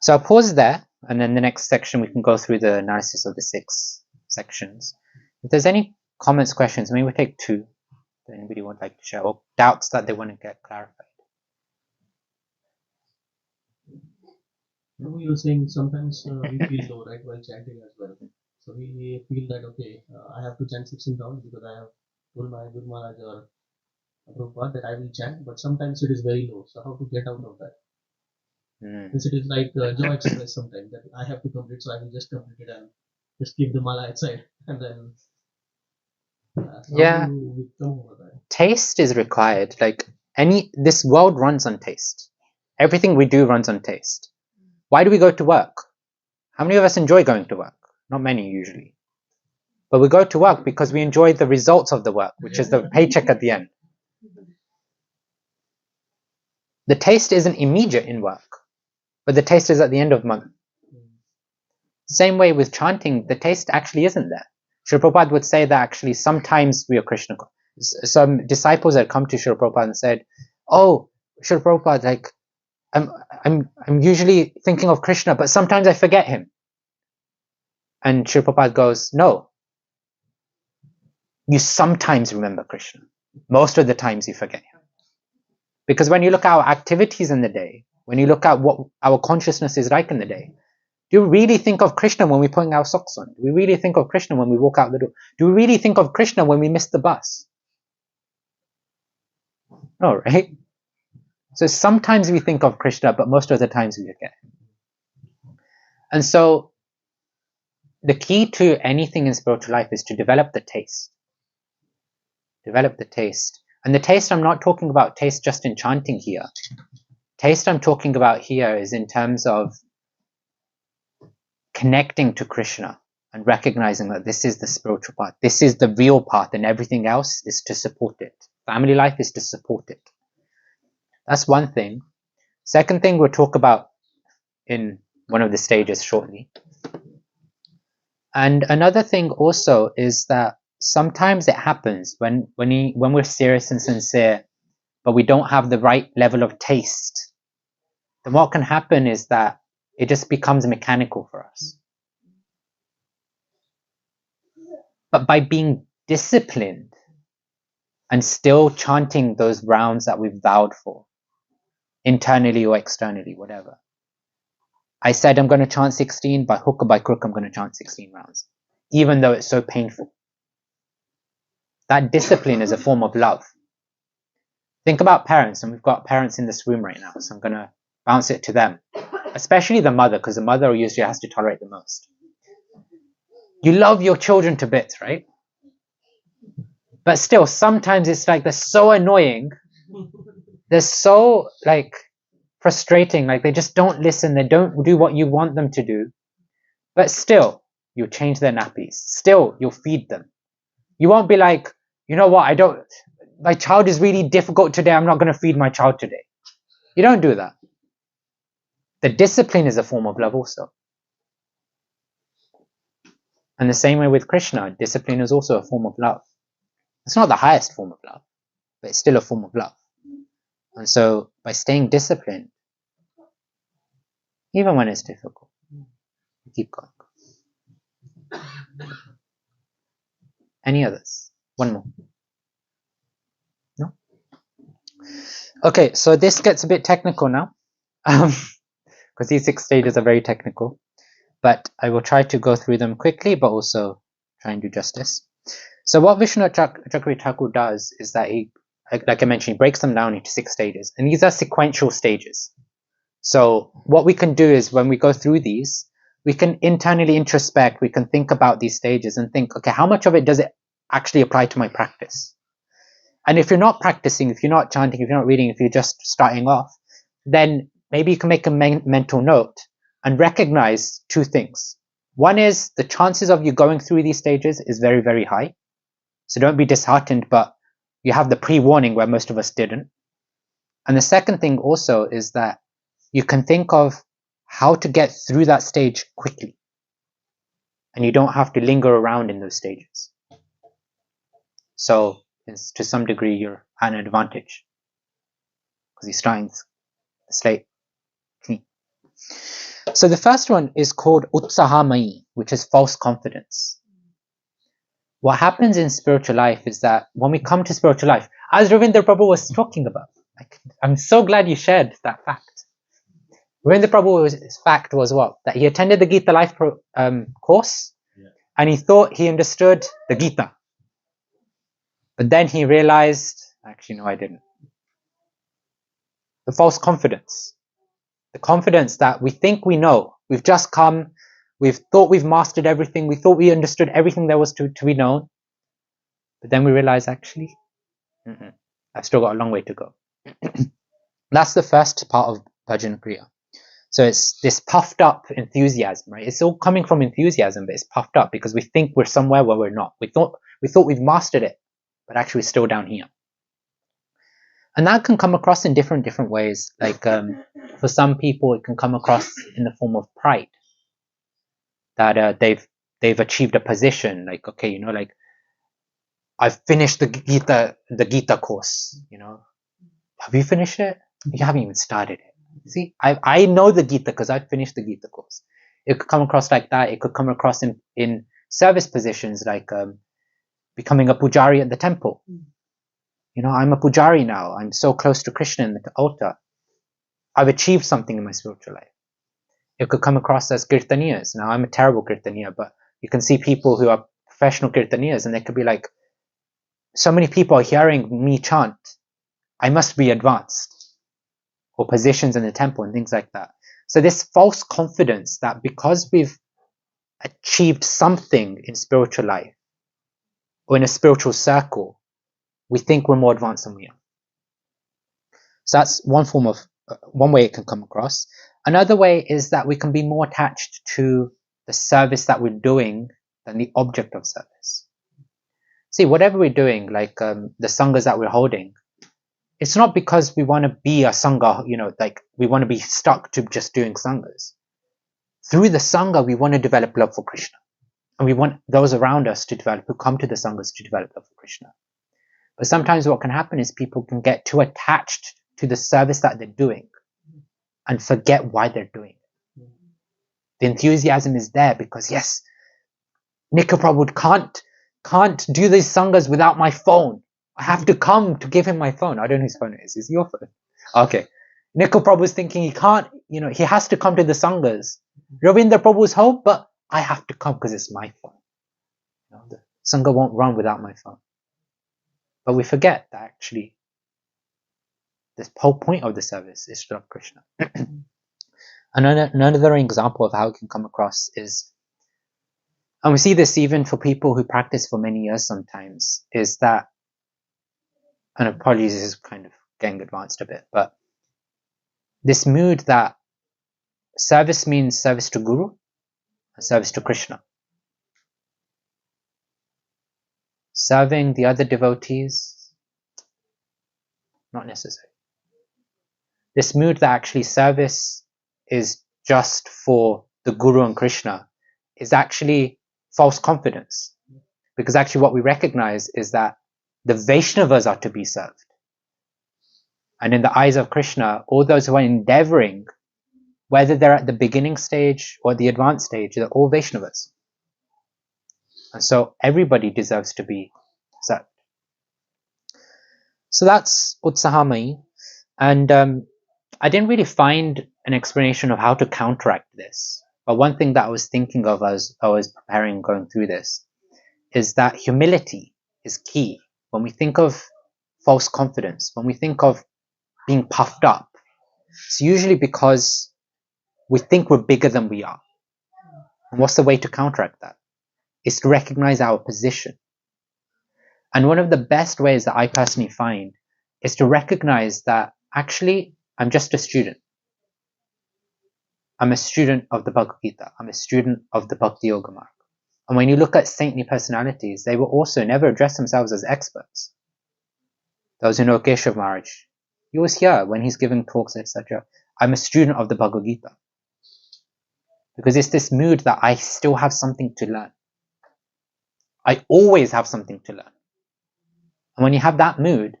So I'll pause there, and then the next section we can go through the analysis of the 6 sections. If there's any comments, questions, maybe we'll take 2 that anybody would like to share, or doubts that they want to get clarified. You were saying sometimes we feel low, right, while chanting as well. So we feel that, okay, I have to chant 16 rounds because I have told my Guru Maharaj or Prabhupada that I will chant, but sometimes it is very low. So how to get out of that? Since it is like Joe Express sometimes that I have to complete, so I will just complete it and just keep the mala outside and then. Yeah. How do we come over that? Taste is required. Like this world runs on taste. Everything we do runs on taste. Why do we go to work? How many of us enjoy going to work? Not many usually. But we go to work because we enjoy the results of the work, which is the paycheck at the end. The taste isn't immediate in work, but the taste is at the end of the month. Same way with chanting, the taste actually isn't there. Srila Prabhupada would say that actually sometimes we are Krishna. Some disciples had come to Srila Prabhupada and said, "Oh, Srila Prabhupada, like I'm usually thinking of Krishna, but sometimes I forget him." And Srila Prabhupada goes, "No, you sometimes remember Krishna. Most of the times you forget him. Because when you look at our activities in the day, when you look at what our consciousness is like in the day, do you really think of Krishna when we're putting our socks on? Do we really think of Krishna when we walk out the door? Do we really think of Krishna when we miss the bus? No, right? So sometimes we think of Krishna, but most of the times we forget him. And so the key to anything in spiritual life is to develop the taste. Develop the taste. And the taste, I'm not talking about taste just in chanting here. Taste I'm talking about here is in terms of connecting to Krishna and recognizing that this is the spiritual path. This is the real path, and everything else is to support it. Family life is to support it. That's one thing. Second thing we'll talk about in one of the stages shortly. And another thing also is that sometimes it happens when we're serious and sincere, but we don't have the right level of taste. Then what can happen is that it just becomes mechanical for us. But by being disciplined and still chanting those rounds that we've vowed for, internally or externally, whatever. I said I'm going to chant 16, by hook or by crook, I'm going to chant 16 rounds, even though it's so painful. That discipline is a form of love. Think about parents, and we've got parents in this room right now, so I'm going to bounce it to them, especially the mother, because the mother usually has to tolerate the most. You love your children to bits, right? But still, sometimes it's like they're so annoying, they're so like frustrating, like they just don't listen, they don't do what you want them to do. But still, you'll change their nappies. Still, you'll feed them. You won't be like, you know what, my child is really difficult today, I'm not going to feed my child today. You don't do that. The discipline is a form of love also. And the same way with Krishna, discipline is also a form of love. It's not the highest form of love, but it's still a form of love. And so, by staying disciplined, even when it's difficult, you keep going. Any others? One more. No? Okay, so this gets a bit technical now, because these 6 stages are very technical, but I will try to go through them quickly, but also try and do justice. So what Vishnu Chakravarti Thakur does is that he, like I mentioned, he breaks them down into 6 stages, and these are sequential stages. So what we can do is when we go through these, we can internally introspect, we can think about these stages and think, okay, how much of it does it actually apply to my practice? And if you're not practicing, if you're not chanting, if you're not reading, if you're just starting off, then maybe you can make a mental note and recognize 2 things. One is the chances of you going through these stages is very, very high. So don't be disheartened, but you have the pre-warning where most of us didn't. And the second thing also is that you can think of how to get through that stage quickly. And you don't have to linger around in those stages. So to some degree, you're at an advantage because you're starting the slate clean. So the first one is called Utsahamai, which is false confidence. What happens in spiritual life is that when we come to spiritual life, as Ravindra Prabhu was talking about, I'm so glad you shared that fact. Ravindra Prabhu's fact was what? That he attended the Gita Life course, and he thought he understood the Gita. But then he realized, actually no, I didn't. The false confidence. The confidence that we think we know. We've just come, we've thought we've mastered everything, we thought we understood everything there was to be known, but then we realize actually, I've still got a long way to go. That's the first part of Bhajana Kriya. So it's this puffed up enthusiasm, right? It's all coming from enthusiasm, but it's puffed up because we think we're somewhere where we're not. We thought we've mastered it, but actually we're still down here. And that can come across in different ways. Like for some people, it can come across in the form of pride that they've achieved a position. Like, okay, like I've finished the Gita course. Have you finished it? You haven't even started it. See, I know the Gita because I finished the Gita course. It could come across like that. It could come across in service positions like becoming a pujari at the temple. I'm a pujari now. I'm so close to Krishna in the altar. I've achieved something in my spiritual life. It could come across as kirtaniyas. Now, I'm a terrible kirtaniya, but you can see people who are professional kirtaniyas and they could be like, so many people are hearing me chant. I must be advanced. Or positions in the temple and things like that. So this false confidence that because we've achieved something in spiritual life or in a spiritual circle, we think we're more advanced than we are. So that's one way it can come across. Another way is that we can be more attached to the service that we're doing than the object of service. See, whatever we're doing, like the sanghas that we're holding, it's not because we want to be a sangha, like we want to be stuck to just doing sanghas. Through the sangha, we want to develop love for Krishna. And we want those around us to develop, who come to the sanghas, to develop love for Krishna. But sometimes what can happen is people can get too attached to the service that they're doing and forget why they're doing it. The enthusiasm is there because, yes, Nikhil Prabhu can't do these sanghas without my phone. I have to come to give him my phone. I don't know whose phone it is. Is it your phone? Okay. Nikhil Prabhu's thinking he can't, he has to come to the sanghas. Ravindra Prabhu's home, but I have to come because it's my phone. The sangha won't run without my phone. But we forget that actually the whole point of the service is to love Krishna. Another example of how it can come across is, and we see this even for people who practice for many years sometimes, is that, and apologies, this is kind of getting advanced a bit, but this mood that service means service to Guru and service to Krishna. Serving the other devotees, not necessary. This mood that actually service is just for the Guru and Krishna is actually false confidence. Because actually what we recognize is that the Vaishnavas are to be served. And in the eyes of Krishna, all those who are endeavoring, whether they're at the beginning stage or the advanced stage, they're all Vaishnavas. And so everybody deserves to be served. So that's Utsahamai. And I didn't really find an explanation of how to counteract this. But one thing that I was thinking of as I was preparing going through this is that humility is key. When we think of false confidence, when we think of being puffed up, it's usually because we think we're bigger than we are. And what's the way to counteract that? Is to recognize our position. And one of the best ways that I personally find is to recognize that actually I'm just a student. I'm a student of the Bhagavad Gita. I'm a student of the Bhakti Yoga Mark. And when you look at saintly personalities, they will also never address themselves as experts. Those who know Keshav Maharaj, you always hear when he's giving talks, etc., I'm a student of the Bhagavad Gita. Because it's this mood that I still have something to learn. I always have something to learn. And when you have that mood,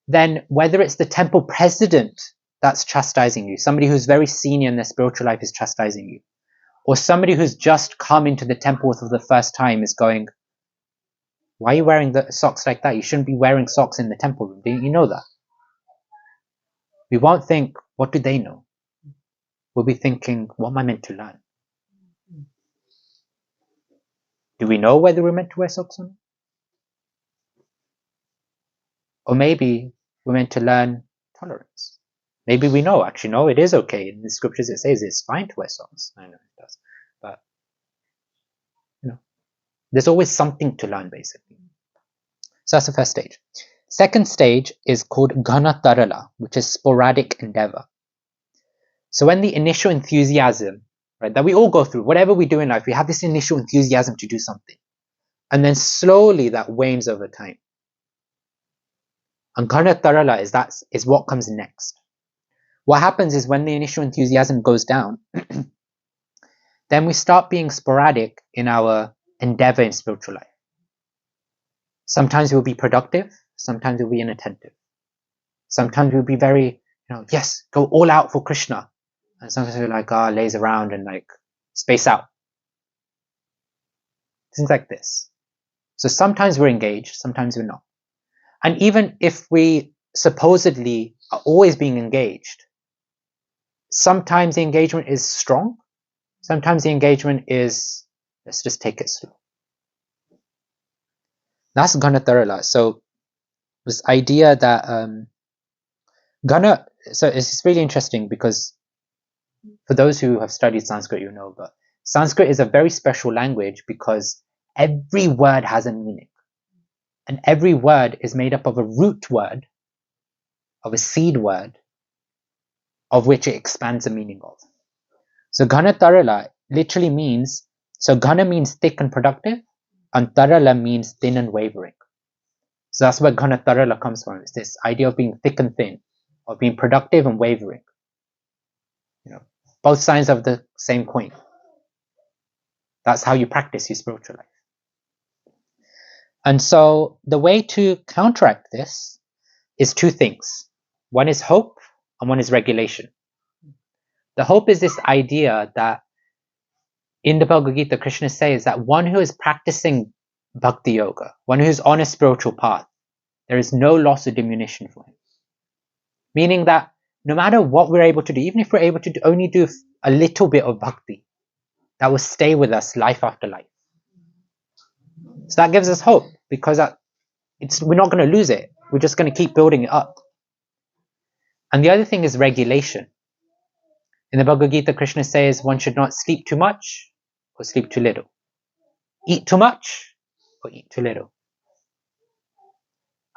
then whether it's the temple president that's chastising you, somebody who's very senior in their spiritual life is chastising you, or somebody who's just come into the temple for the first time is going, why are you wearing the socks like that? You shouldn't be wearing socks in the temple room. Didn't you know that? We won't think, what do they know? We'll be thinking, what am I meant to learn? Do we know whether we're meant to wear socks or not? Or maybe we're meant to learn tolerance. Maybe we know, actually, no, it is okay. In the scriptures it says it's fine to wear socks. I know it does. But, there's always something to learn, basically. So that's the first stage. Second stage is called Ghana Tarala, which is sporadic endeavor. So when the initial enthusiasm, right, that we all go through, whatever we do in life, we have this initial enthusiasm to do something. And then slowly that wanes over time. And Ghana Tarala is what comes next. What happens is when the initial enthusiasm goes down, then we start being sporadic in our endeavor in spiritual life. Sometimes we'll be productive, sometimes we'll be inattentive. Sometimes we'll be very, yes, go all out for Krishna. And sometimes we're like, laze around and like space out. Things like this. So sometimes we're engaged, sometimes we're not. And even if we supposedly are always being engaged, sometimes the engagement is strong, sometimes the engagement is, let's just take it slow. That's Ganatarala. So this idea that so it's really interesting because for those who have studied Sanskrit, but Sanskrit is a very special language because every word has a meaning. And every word is made up of a root word, of a seed word, of which it expands the meaning of. So Ghana Tarala literally means, so Ghana means thick and productive, and Tarala means thin and wavering. So that's where Ghana Tarala comes from. It's this idea of being thick and thin, of being productive and wavering. Both sides of the same coin. That's how you practice your spiritual life. And so the way to counteract this is two things. One is hope and one is regulation. The hope is this idea that in the Bhagavad Gita, Krishna says that one who is practicing Bhakti Yoga, one who is on a spiritual path, there is no loss or diminution for him. Meaning that no matter what we're able to do, even if we're able to only do a little bit of Bhakti, that will stay with us life after life. So that gives us hope because we're not going to lose it. We're just going to keep building it up. And the other thing is regulation. In the Bhagavad Gita, Krishna says one should not sleep too much or sleep too little. Eat too much or eat too little.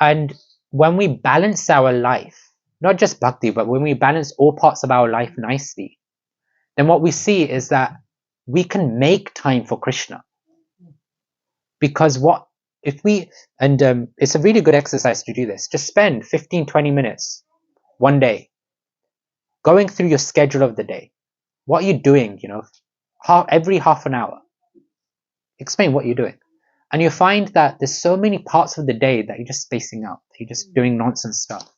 And when we balance our life, not just bhakti, but when we balance all parts of our life nicely, then what we see is that we can make time for Krishna. Because it's a really good exercise to do this. Just spend 15-20 minutes one day going through your schedule of the day. What are you doing, every half an hour? Explain what you're doing. And you find that there's so many parts of the day that you're just spacing out. You're just doing nonsense stuff.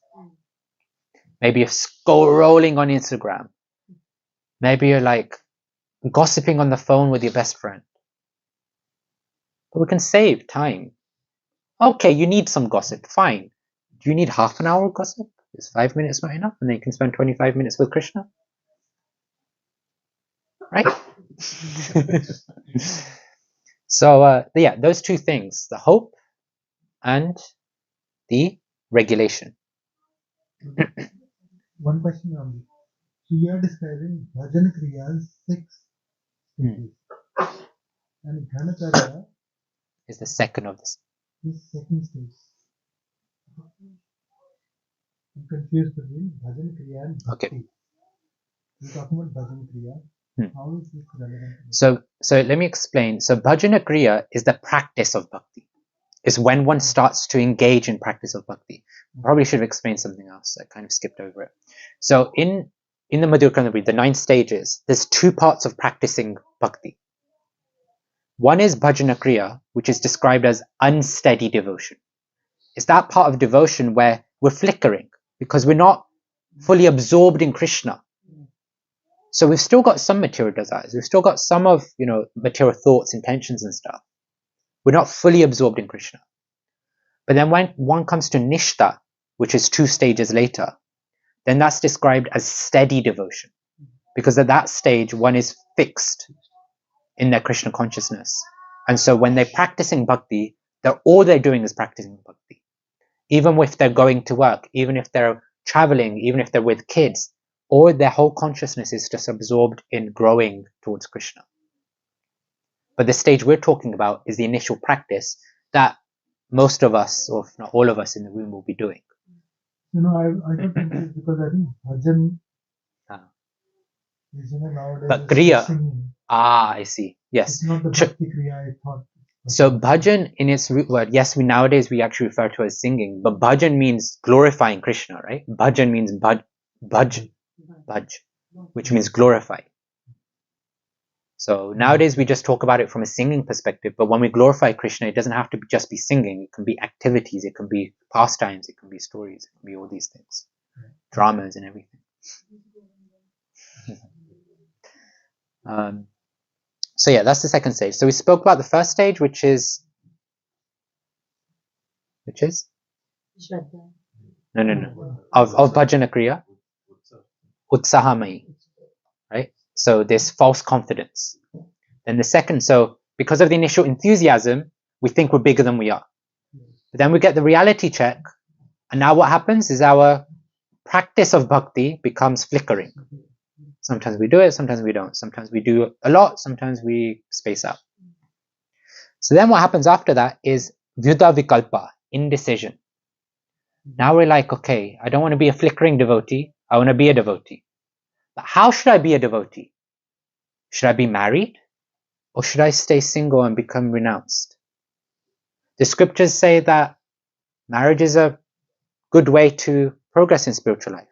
Maybe you're scrolling on Instagram. Maybe you're like gossiping on the phone with your best friend. But we can save time. Okay, you need some gossip. Fine. Do you need half an hour of gossip? Is 5 minutes not enough? And then you can spend 25 minutes with Krishna? Right? So, those two things, the hope and the regulation. One question only. So you are describing Bhajana Kriya's 6 stages. And Ghanatara is the second of this. is second stage. I'm confused between Bhajana Kriya and Bhakti. Okay. We're talking about Bhajana Kriya. How is this relevant? So let me explain. So Bhajana Kriya is the practice of Bhakti. It's when one starts to engage in practice of Bhakti. Probably should have explained something else. I kind of skipped over it. So in the Madhurya, the 9 stages, there's 2 parts of practicing Bhakti. One is Bhajana Kriya, which is described as unsteady devotion. It's that part of devotion where we're flickering because we're not fully absorbed in Krishna. So we've still got some material desires. We've still got some of, material thoughts, intentions and stuff. We're not fully absorbed in Krishna. But then when one comes to Nishtha, which is 2 stages later, then that's described as steady devotion. Because at that stage, one is fixed in their Krishna consciousness. And so when they're practicing bhakti, all they're doing is practicing bhakti. Even if they're going to work, even if they're traveling, even if they're with kids, or their whole consciousness is just absorbed in growing towards Krishna. But the stage we're talking about is the initial practice that most of us, or if not all of us in the room, will be doing. I got confused because I think bhajan Ah. is nowadays But is Kriya, singing. I see. Yes. It's not the Bhakti Kriya I thought. So bhajan in its root word, yes, nowadays we actually refer to it as singing, but bhajan means glorifying Krishna, right? Bhajan means bhaj, which means glorify. So nowadays we just talk about it from a singing perspective, but when we glorify Krishna, it doesn't have to just be singing. It can be activities, it can be pastimes, it can be stories, it can be all these things, dramas and everything. So yeah, that's the second stage. So we spoke about the first stage, which is no, of Bhajana Kriya, Utsahamai, right? So there's false confidence. Then the second, so because of the initial enthusiasm, we think we're bigger than we are. But then we get the reality check, and now what happens is our practice of bhakti becomes flickering. Sometimes we do it, sometimes we don't. Sometimes we do a lot, sometimes we space out. So then what happens after that is vyuddha vikalpa, indecision. Now we're like, okay, I don't want to be a flickering devotee, I want to be a devotee. But how should I be a devotee? Should I be married? Or should I stay single and become renounced? The scriptures say that marriage is a good way to progress in spiritual life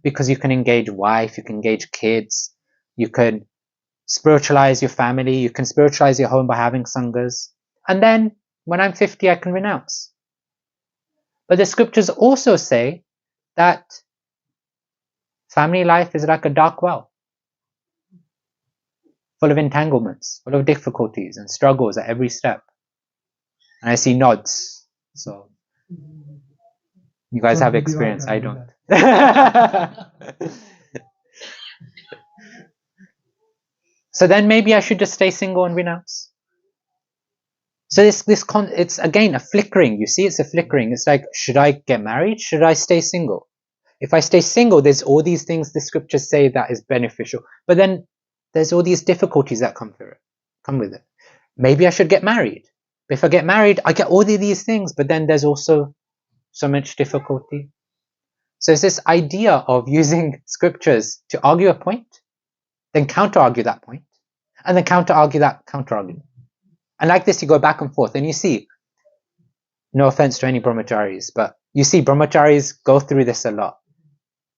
because you can engage wife, you can engage kids, you can spiritualize your family, you can spiritualize your home by having sanghas, and then when I'm 50 I can renounce. But the scriptures also say that family life is like a dark well, full of entanglements, full of difficulties and struggles at every step. And I see nods, so you guys have experience, I don't. So then maybe I should just stay single and renounce. So it's again a flickering. You see, it's a flickering. It's like, should I get married? Should I stay single? If I stay single, there's all these things the scriptures say that is beneficial. But then there's all these difficulties that come with it. Maybe I should get married. If I get married, I get all these things, but then there's also so much difficulty. So it's this idea of using scriptures to argue a point, then counter-argue that point, and then counter-argue that counter-argument. And like this, you go back and forth, and you see, no offense to any brahmacharis, but you see brahmacharis go through this a lot.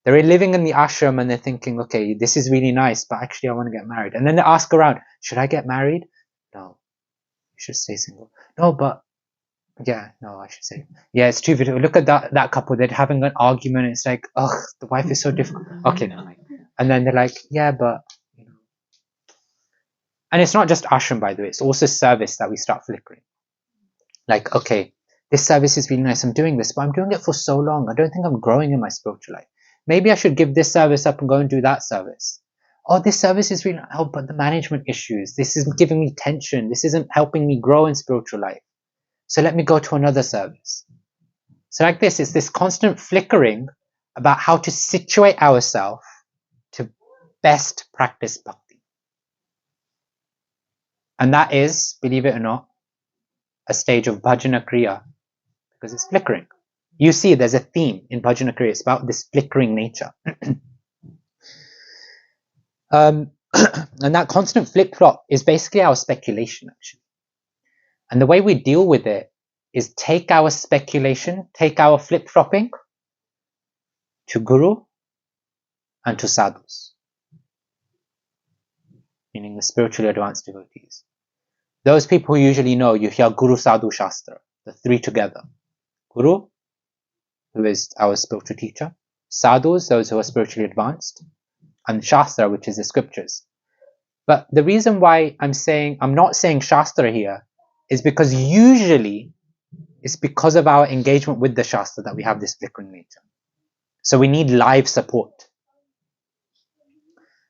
They're living in the ashram and they're thinking, okay, this is really nice, but actually I want to get married. And then they ask around, should I get married? No, you should stay single. No, but yeah, no, I should say. Yeah, it's too beautiful. Look at that couple, they're having an argument. It's like, ugh, the wife is so difficult. Okay, no. And then they're like, yeah, but, you know. And it's not just ashram, by the way. It's also service that we start flickering. Like, okay, this service is really nice. I'm doing this, but I'm doing it for so long. I don't think I'm growing in my spiritual life. Maybe I should give this service up and go and do that service. Oh, this service is really help, but the management issues. This isn't giving me tension. This isn't helping me grow in spiritual life. So let me go to another service. So like this, it's this constant flickering about how to situate ourselves to best practice bhakti. And that is, believe it or not, a stage of Bhajana Kriya, because it's flickering. You see, there's a theme in Bhajana Kriya. It's about this flickering nature. And that constant flip-flop is basically our speculation, actually. And the way we deal with it is take our speculation, take our flip-flopping to Guru and to sadhus, meaning the spiritually advanced devotees. Those people who usually know, you hear Guru, Sadhu, Shastra, the three together. Guru, who is our spiritual teacher, sadhus, those who are spiritually advanced, and Shastra, which is the scriptures. But the reason why I'm not saying Shastra here is because usually it's because of our engagement with the Shastra that we have this flickering nature. So we need live support.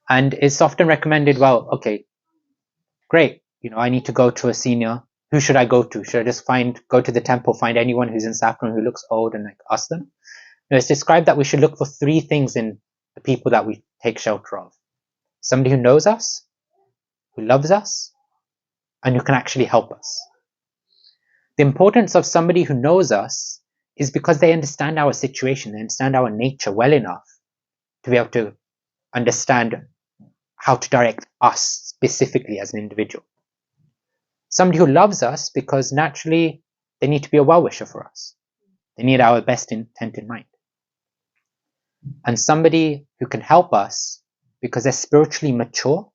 And it's often recommended, well, okay, great, I need to go to a senior. Who should I go to? Should I just go to the temple, find anyone who's in saffron who looks old and ask them? It's described that we should look for 3 things in the people that we take shelter of. Somebody who knows us, who loves us, and who can actually help us. The importance of somebody who knows us is because they understand our situation, they understand our nature well enough to be able to understand how to direct us specifically as an individual. Somebody who loves us because naturally they need to be a well-wisher for us. They need our best intent in mind. And somebody who can help us because they're spiritually mature,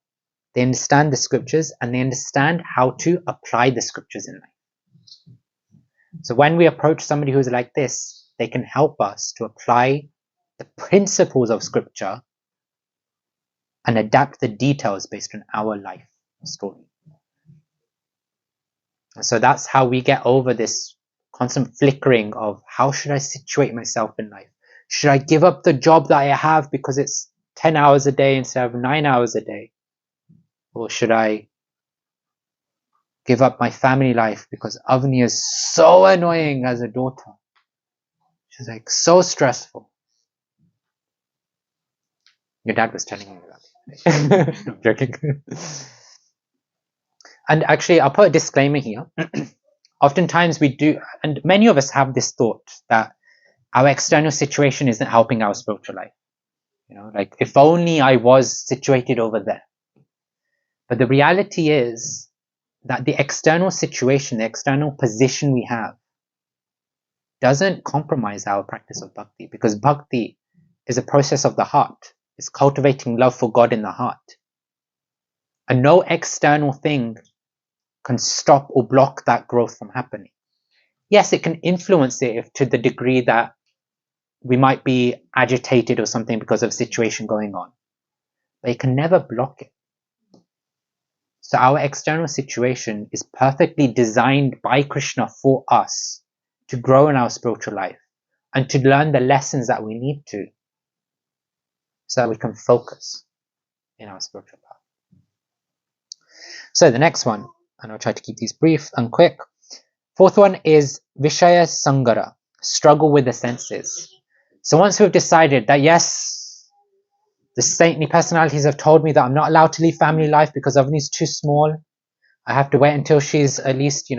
they understand the scriptures, and they understand how to apply the scriptures in life. So when we approach somebody who's like this, they can help us to apply the principles of scripture and adapt the details based on our life story. And so that's how we get over this constant flickering of how should I situate myself in life? Should I give up the job that I have because it's 10 hours a day instead of 9 hours a day? Or should I give up my family life because Avni is so annoying as a daughter? She's like so stressful. Your dad was telling me that. No, I'm joking. And actually, I'll put a disclaimer here. Oftentimes we do, and many of us have this thought that our external situation isn't helping our spiritual life. Like if only I was situated over there. But the reality is that the external situation, the external position we have, doesn't compromise our practice of bhakti, because bhakti is a process of the heart. It's cultivating love for God in the heart. And no external thing can stop or block that growth from happening. Yes, it can influence it if, to the degree that we might be agitated or something because of a situation going on. But it can never block it. So our external situation is perfectly designed by Krishna for us to grow in our spiritual life and to learn the lessons that we need to, so that we can focus in our spiritual path. So the next one, and I'll try to keep these brief and quick. 4th one is Vishaya Sangara, struggle with the senses. So once we've decided that yes, the saintly personalities have told me that I'm not allowed to leave family life because Avni is too small. I have to wait until she's at least,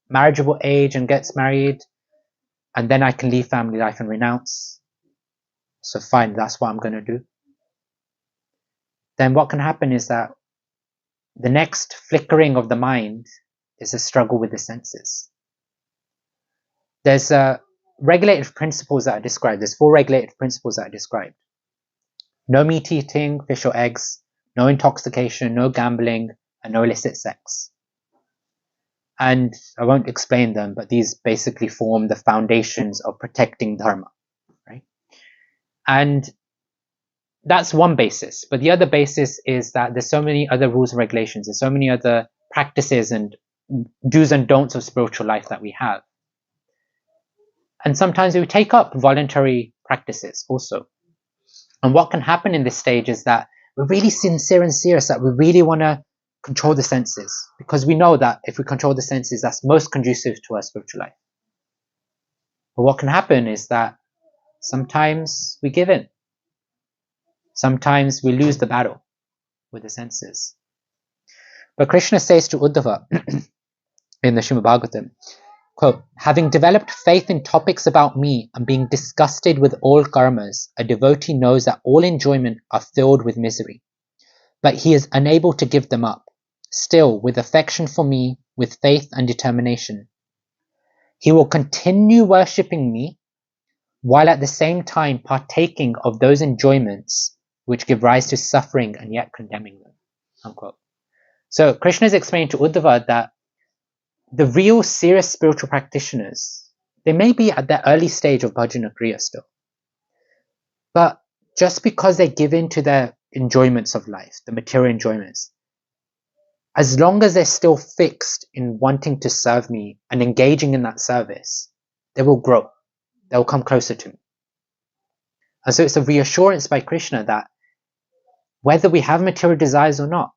marriageable age and gets married, and then I can leave family life and renounce. So fine, that's what I'm going to do. Then what can happen is that the next flickering of the mind is a struggle with the senses. There's regulative principles that are described. There's 4 regulative principles that are described. No meat eating, fish or eggs, no intoxication, no gambling, and no illicit sex. And I won't explain them, but these basically form the foundations of protecting dharma, right? And that's one basis. But the other basis is that there's so many other rules and regulations. There's so many other practices and do's and don'ts of spiritual life that we have. And sometimes we take up voluntary practices also. And what can happen in this stage is that we're really sincere and serious that we really want to control the senses, because we know that if we control the senses, that's most conducive to our spiritual life. But what can happen is that sometimes we give in. Sometimes we lose the battle with the senses. But Krishna says to Uddhava in the Srimad Bhagavatam, quote, having developed faith in topics about me and being disgusted with all karmas, a devotee knows that all enjoyment are filled with misery, but he is unable to give them up. Still, with affection for me, with faith and determination, he will continue worshipping me while at the same time partaking of those enjoyments which give rise to suffering and yet condemning them. Unquote. So Krishna is explaining to Uddhava that the real serious spiritual practitioners, they may be at the early stage of Bhajana Kriya still. But just because they give in to their enjoyments of life, the material enjoyments, as long as they're still fixed in wanting to serve me and engaging in that service, they will grow. They will come closer to me. And so it's a reassurance by Krishna that whether we have material desires or not,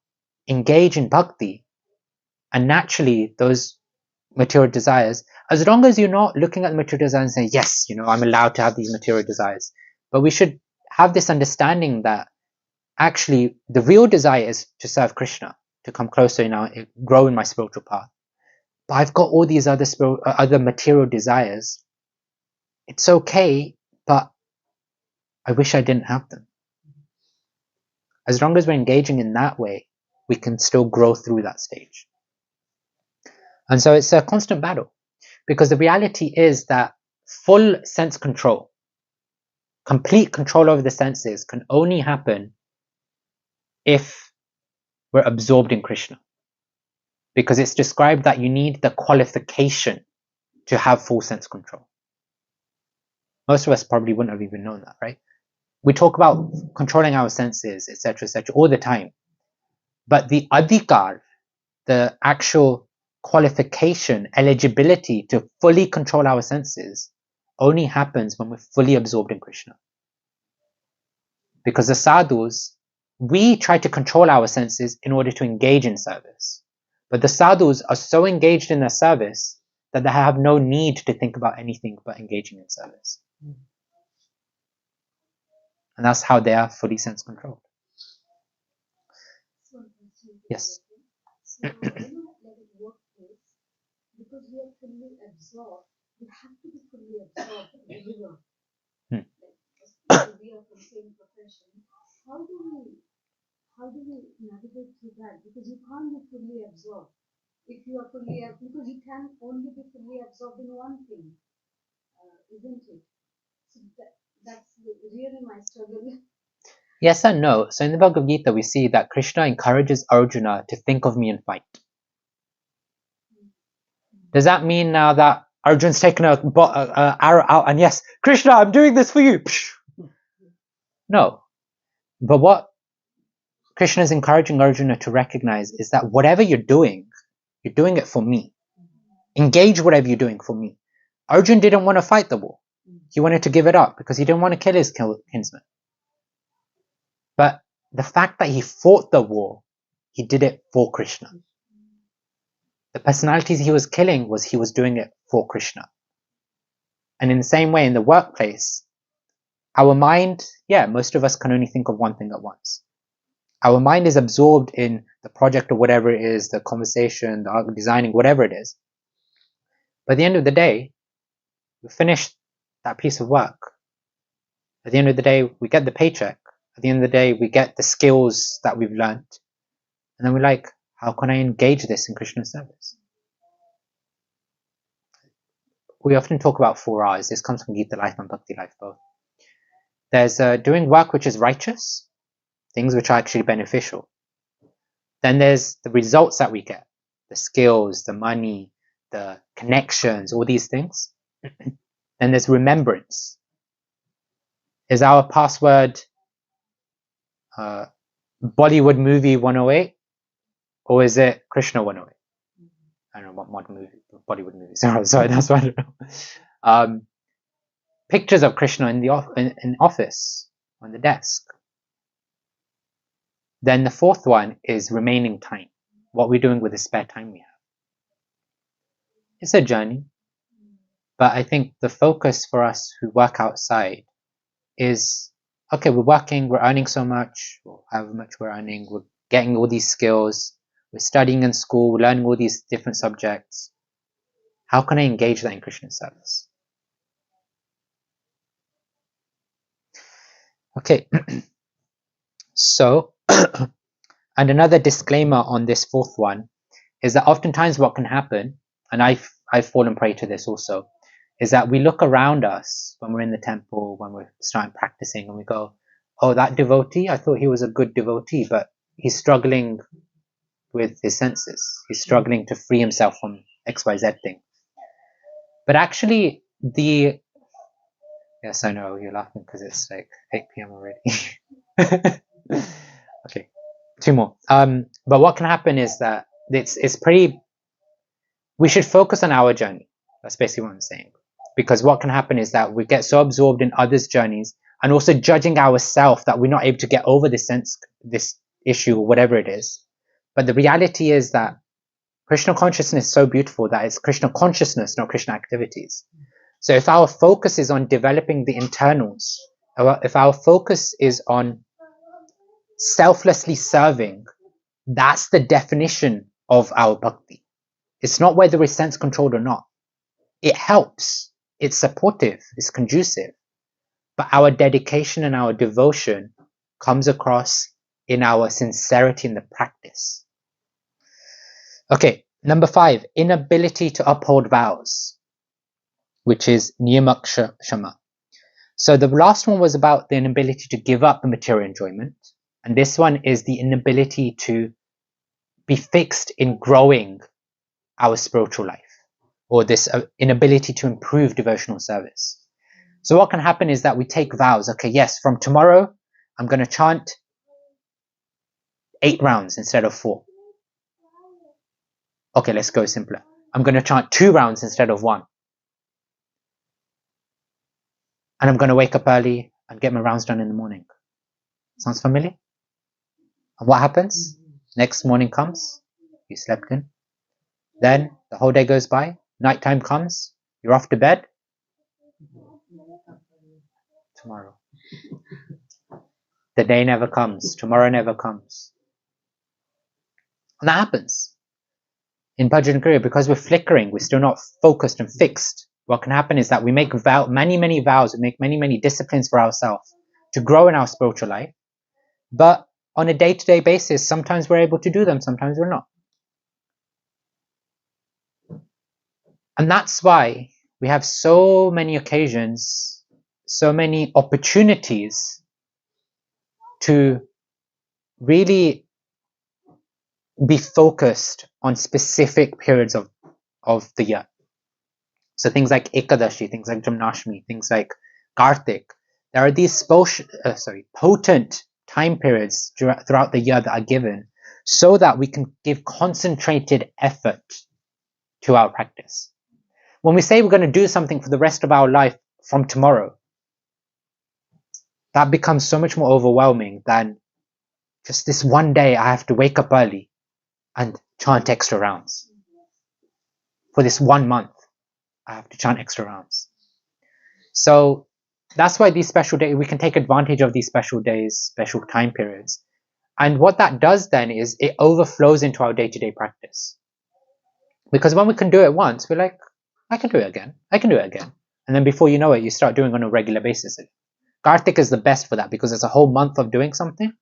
engage in bhakti, and naturally those material desires, as long as you're not looking at the material desires and saying, yes, I'm allowed to have these material desires. But we should have this understanding that actually the real desire is to serve Krishna, to come closer, grow in my spiritual path. But I've got all these other material desires. It's okay, but I wish I didn't have them. As long as we're engaging in that way, we can still grow through that stage. And so it's a constant battle, because the reality is that full sense control, complete control over the senses, can only happen if we're absorbed in Krishna. Because it's described that you need the qualification to have full sense control. Most of us probably wouldn't have even known that, right? We talk about controlling our senses, etc., all the time. But the adhikar, the actual qualification, eligibility to fully control our senses, only happens when we're fully absorbed in Krishna. Because the sadhus, we try to control our senses in order to engage in service. But the sadhus are so engaged in their service that they have no need to think about anything but engaging in service. And that's how they are fully sense controlled. Yes. So, like in workplace, because we are fully absorbed, we have to be fully absorbed and deliver. Like, just we are from the same profession. How do we navigate through that? Because you can't be fully absorbed. If you are fully, because you can only be fully absorbed in one thing, isn't it? So that's really my struggle. Yes and no. So in the Bhagavad Gita, we see that Krishna encourages Arjuna to think of me and fight. Does that mean now that Arjun's taken a arrow out and yes, Krishna, I'm doing this for you? No. But what Krishna is encouraging Arjuna to recognize is that whatever you're doing it for me. Engage whatever you're doing for me. Arjun didn't want to fight the war. He wanted to give it up because he didn't want to kill his kinsman. But the fact that he fought the war, he did it for Krishna. The personalities he was killing he was doing it for Krishna. And in the same way, in the workplace, our mind, most of us can only think of one thing at once. Our mind is absorbed in the project or whatever it is, the conversation, the designing, whatever it is. But at the end of the day, we finish that piece of work. At the end of the day, we get the paycheck. At the end of the day, we get the skills that we've learned. And then we're like, how can I engage this in Krishna's service? We often talk about 4 R's. This comes from Gita life and Bhakti life both. There's doing work which is righteous, things which are actually beneficial. Then there's the results that we get, the skills, the money, the connections, all these things. Then there's remembrance. Is our password Bollywood movie 108 or is it Krishna 108? I don't know what modern movie, Bollywood movie. Sorry, that's what I don't know. Pictures of Krishna in the office, on the desk. Then the 4th one is remaining time. What we're doing with the spare time we have. It's a journey. But I think the focus for us who work outside is, okay, we're working, we're earning so much, or however much we're earning, we're getting all these skills, we're studying in school, we're learning all these different subjects. How can I engage that in Krishna's service? Okay, so, and another disclaimer on this 4th one is that oftentimes what can happen, and I've fallen prey to this also, is that we look around us when we're in the temple, when we're starting practicing, and we go, oh, that devotee, I thought he was a good devotee, but he's struggling with his senses. He's struggling to free himself from XYZ thing. But actually, yes, I know, you're laughing because it's like 8 p.m. already. Okay, 2 more. But what can happen is that it's pretty, we should focus on our journey. That's basically what I'm saying. Because what can happen is that we get so absorbed in others' journeys and also judging ourselves that we're not able to get over this issue or whatever it is. But the reality is that Krishna consciousness is so beautiful that it's Krishna consciousness, not Krishna activities. So if our focus is on developing the internals, if our focus is on selflessly serving, that's the definition of our bhakti. It's not whether we're sense controlled or not. It helps, it's supportive, it's conducive, but our dedication and our devotion comes across in our sincerity in the practice. Okay, number 5, inability to uphold vows, which is niyamakshama. So the last one was about the inability to give up the material enjoyment, and this one is the inability to be fixed in growing our spiritual life, or this inability to improve devotional service. So what can happen is that we take vows. Okay, yes, from tomorrow, I'm going to chant 8 rounds instead of 4. Okay, let's go simpler. I'm going to chant 2 rounds instead of 1. And I'm going to wake up early and get my rounds done in the morning. Sounds familiar? And what happens? Next morning comes, you slept in. Then the whole day goes by, nighttime comes, you're off to bed. Tomorrow. The day never comes, tomorrow never comes. And that happens. In Bhajana Kriya, because we're flickering, we're still not focused and fixed. What can happen is that we make many vows, we make many disciplines for ourselves to grow in our spiritual life. But on a day-to-day basis, sometimes we're able to do them, sometimes we're not. And that's why we have so many occasions, so many opportunities to really be focused on specific periods of the year. So things like Ekadashi, things like Jamnashmi, things like Kartik. There are these potent time periods throughout the year that are given so that we can give concentrated effort to our practice. When we say we're going to do something for the rest of our life from tomorrow, that becomes so much more overwhelming than just this one day I have to wake up early and chant extra rounds. For this 1 month, I have to chant extra rounds. So that's why these special days, we can take advantage of these special days, special time periods. And what that does then is it overflows into our day-to-day practice. Because when we can do it once, we're like, I can do it again. I can do it again. And then before you know it, you start doing it on a regular basis. Kartik is the best for that because it's a whole month of doing something.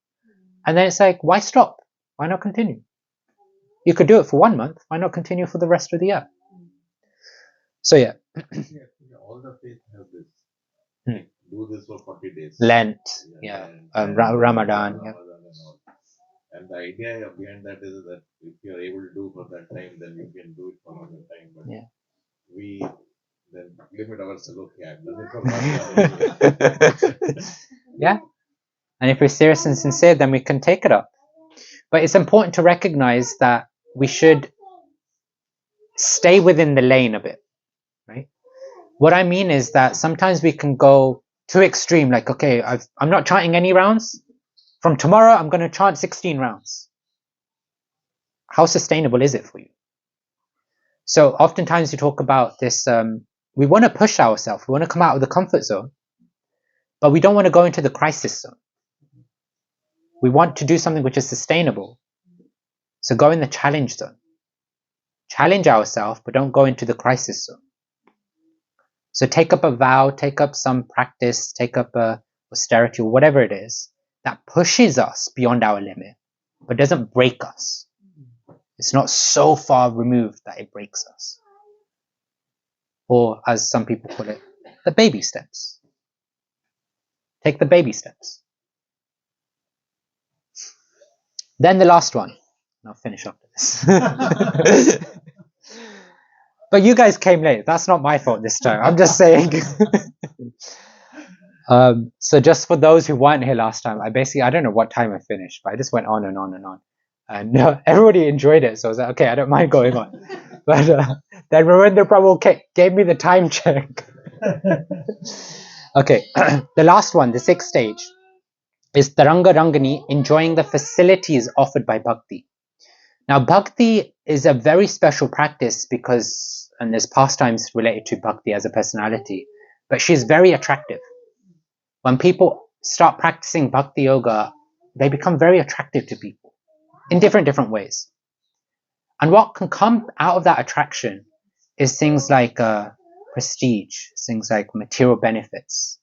And then it's like, why stop? Why not continue? You could do it for 1 month. Why not continue for the rest of the year? So yeah. All the faith have this. Like, do this for 40 days. Lent, Ramadan. Yeah. And all. And the idea behind that is that if you are able to do for that time, then you can do it for another time. But we then limit ourselves. Okay, I've done it for 1 year. Yeah. And if we're serious and sincere, then we can take it up. But it's important to recognize that we should stay within the lane a bit, right? What I mean is that sometimes we can go too extreme, like, okay, I'm not chanting any rounds. From tomorrow, I'm going to chant 16 rounds. How sustainable is it for you? So oftentimes we talk about this, we want to push ourselves, we want to come out of the comfort zone, but we don't want to go into the crisis zone. We want to do something which is sustainable. So go in the challenge zone. Challenge ourselves, but don't go into the crisis zone. So take up a vow, take up some practice, take up a austerity or whatever it is that pushes us beyond our limit, but doesn't break us. It's not so far removed that it breaks us. Or as some people call it, the baby steps. Take the baby steps. Then the last one. And I'll finish up with this. But you guys came late. That's not my fault this time. I'm just saying. So just for those who weren't here last time, I don't know what time I finished, but I just went on and on and on. And everybody enjoyed it. So I was like, okay, I don't mind going on. But then Ravindra Prabhu gave me the time check. Okay, the last one, the 6th stage, is Taranga Rangani, enjoying the facilities offered by Bhakti. Now, Bhakti is a very special practice because, and there's pastimes related to Bhakti as a personality, but she's very attractive. When people start practicing Bhakti Yoga, they become very attractive to people in different ways. And what can come out of that attraction is things like prestige, things like material benefits,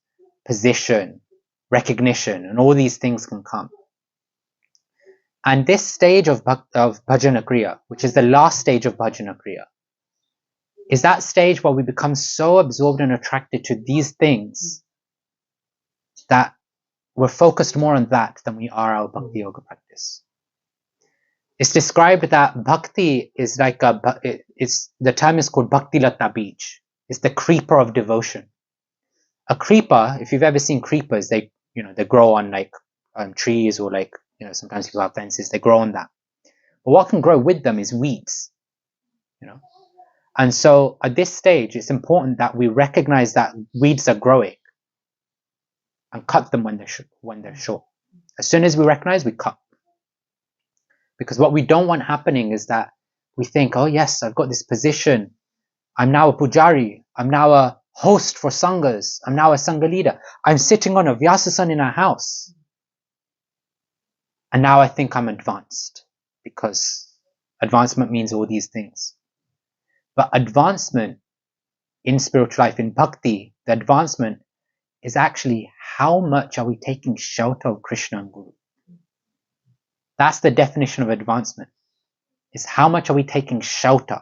position, recognition, and all these things can come. And this stage of Bhajana Kriya, which is the last stage of Bhajana Kriya, is that stage where we become so absorbed and attracted to these things that we're focused more on that than we are our Bhakti Yoga practice. It's described that Bhakti is like the term is called Bhakti Lata Bij. It's the creeper of devotion. A creeper, if you've ever seen creepers, they grow on like trees, or like, sometimes people have fences, they grow on that. But what can grow with them is weeds, And so at this stage, it's important that we recognize that weeds are growing and cut them when they're short. As soon as we recognize, we cut. Because what we don't want happening is that we think, oh yes, I've got this position. I'm now a pujari. I'm now a host for sanghas. I'm now a sangha leader. I'm sitting on a vyasasana in our house. And now I think I'm advanced, because advancement means all these things. But advancement in spiritual life, in bhakti, the advancement is actually how much are we taking shelter of Krishna and Guru. That's the definition of advancement, is how much are we taking shelter.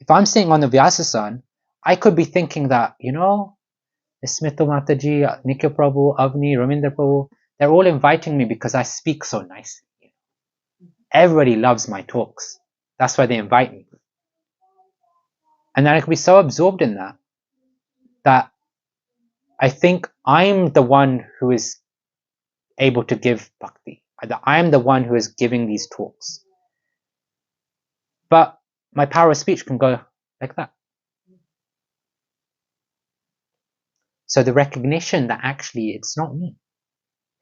If I'm sitting on the vyasasana, I could be thinking that, Smita Mataji, Nikhil Prabhu, Avni, Ramindra Prabhu, they're all inviting me because I speak so nicely. Everybody loves my talks. That's why they invite me. And then I could be so absorbed in that I think I'm the one who is able to give bhakti. I am the one who is giving these talks. But my power of speech can go like that. So the recognition that actually it's not me.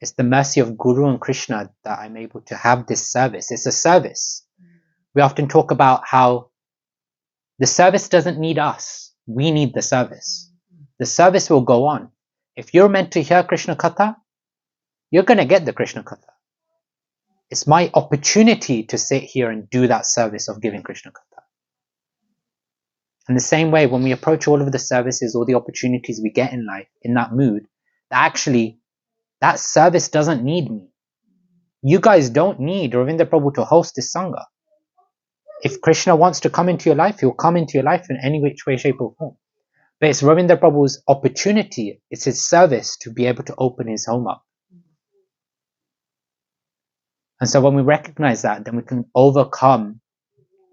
It's the mercy of Guru and Krishna that I'm able to have this service. It's a service. We often talk about how the service doesn't need us. We need the service. The service will go on. If you're meant to hear Krishna Katha, you're going to get the Krishna Katha. It's my opportunity to sit here and do that service of giving Krishna Katha. In the same way, when we approach all of the services or the opportunities we get in life in that mood, actually that service doesn't need me. You guys don't need Ravindra Prabhu to host this Sangha. If Krishna wants to come into your life, he'll come into your life in any which way, shape or form. But it's Ravindra Prabhu's opportunity, it's his service to be able to open his home up. And so when we recognize that, then we can overcome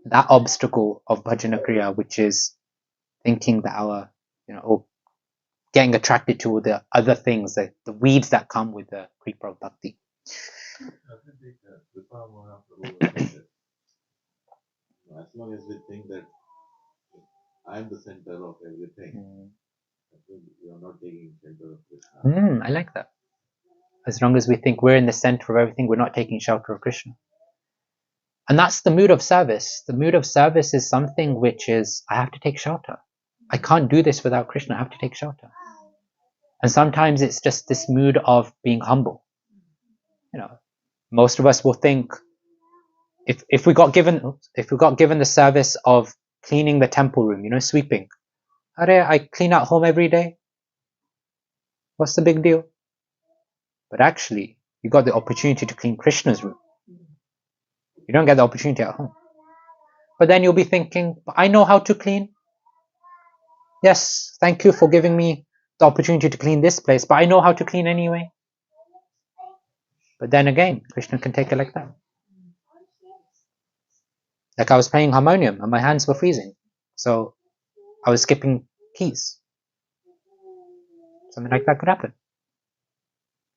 that obstacle of Bhajana Kriya, which is thinking that or getting attracted to the other things, the weeds that come with the creeper of bhakti. As long as we think that I'm the center of everything, we are not taking shelter of Krishna. I like that. As long as we think we're in the center of everything, we're not taking shelter of Krishna. And that's the mood of service. The mood of service is something which is, I have to take shelter. I can't do this without Krishna. I have to take shelter. And sometimes it's just this mood of being humble. Most of us will think, if we got given the service of cleaning the temple room, sweeping. I clean at home every day. What's the big deal? But actually, you got the opportunity to clean Krishna's room. You don't get the opportunity at home. But then you'll be thinking, I know how to clean. Yes, thank you for giving me the opportunity to clean this place, but I know how to clean anyway. But then again, Krishna can take it like that. Like I was playing harmonium and my hands were freezing. So I was skipping keys. Something like that could happen.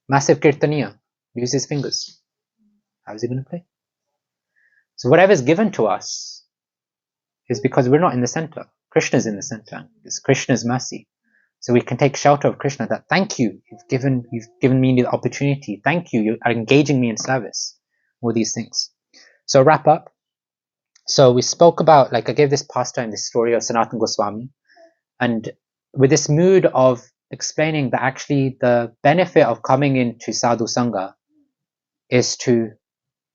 Massive Kirtaniya, use his fingers. How is he going to play? So whatever is given to us is because we're not in the center. Krishna is in the center. It's Krishna's mercy. So we can take shelter of Krishna that, thank you, you've given me the opportunity. Thank you, you are engaging me in service. All these things. So wrap up. So we spoke about, like I gave this pastime, this story of Sanatana Goswami, and with this mood of explaining that actually the benefit of coming into Sadhu Sangha is to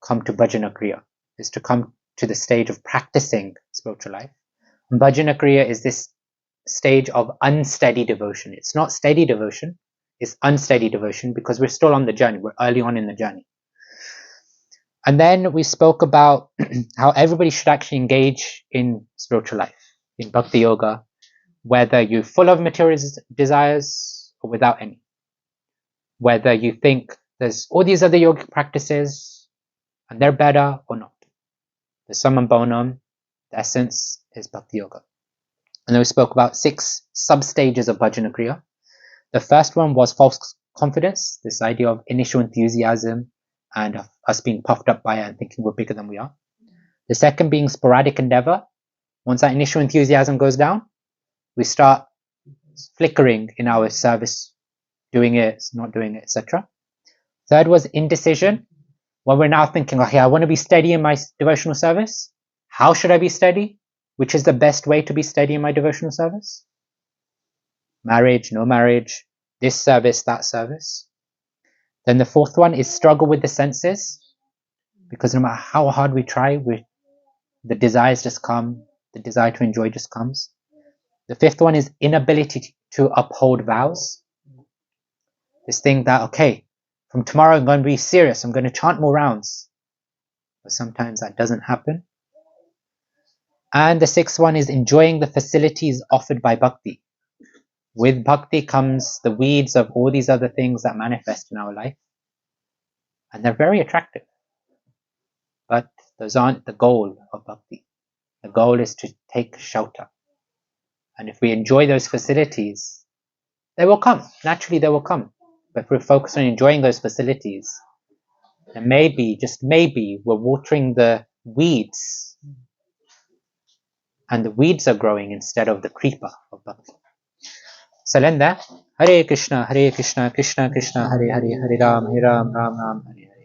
come to Bhajana Kriya, is to come to the stage of practicing spiritual life. And Bhajana Kriya is this stage of unsteady devotion. It's not steady devotion, it's unsteady devotion because we're still on the journey, we're early on in the journey. And then we spoke about how everybody should actually engage in spiritual life, in Bhakti Yoga, whether you're full of material desires or without any. Whether you think there's all these other yogic practices and they're better or not. The summum bonum, the essence is Bhakti Yoga. And then we spoke about 6 sub-stages of Bhajana Kriya. The first one was false confidence, this idea of initial enthusiasm and of us being puffed up by it and thinking we're bigger than we are. The second being sporadic endeavor. Once that initial enthusiasm goes down, we start flickering in our service, doing it, not doing it, etc. Third was indecision, when we're now thinking, okay, I want to be steady in my devotional service. How should I be steady? Which is the best way to be steady in my devotional service? Marriage, no marriage, this service, that service. Then the fourth one is struggle with the senses, because no matter how hard we try, the desires just come, the desire to enjoy just comes. The fifth one is inability to uphold vows. This thing that, okay, from tomorrow I'm going to be serious, I'm going to chant more rounds. But sometimes that doesn't happen. And the sixth one is enjoying the facilities offered by Bhakti. With Bhakti comes the weeds of all these other things that manifest in our life. And they're very attractive. But those aren't the goal of Bhakti. The goal is to take shelter. And if we enjoy those facilities, they will come. Naturally, they will come. But if we're focused on enjoying those facilities, then maybe, just maybe, we're watering the weeds. And the weeds are growing instead of the creeper of Bhakti. So then there, Hare Krishna, Krishna Krishna, Hare Hare, Hare Ram, Ram Ram.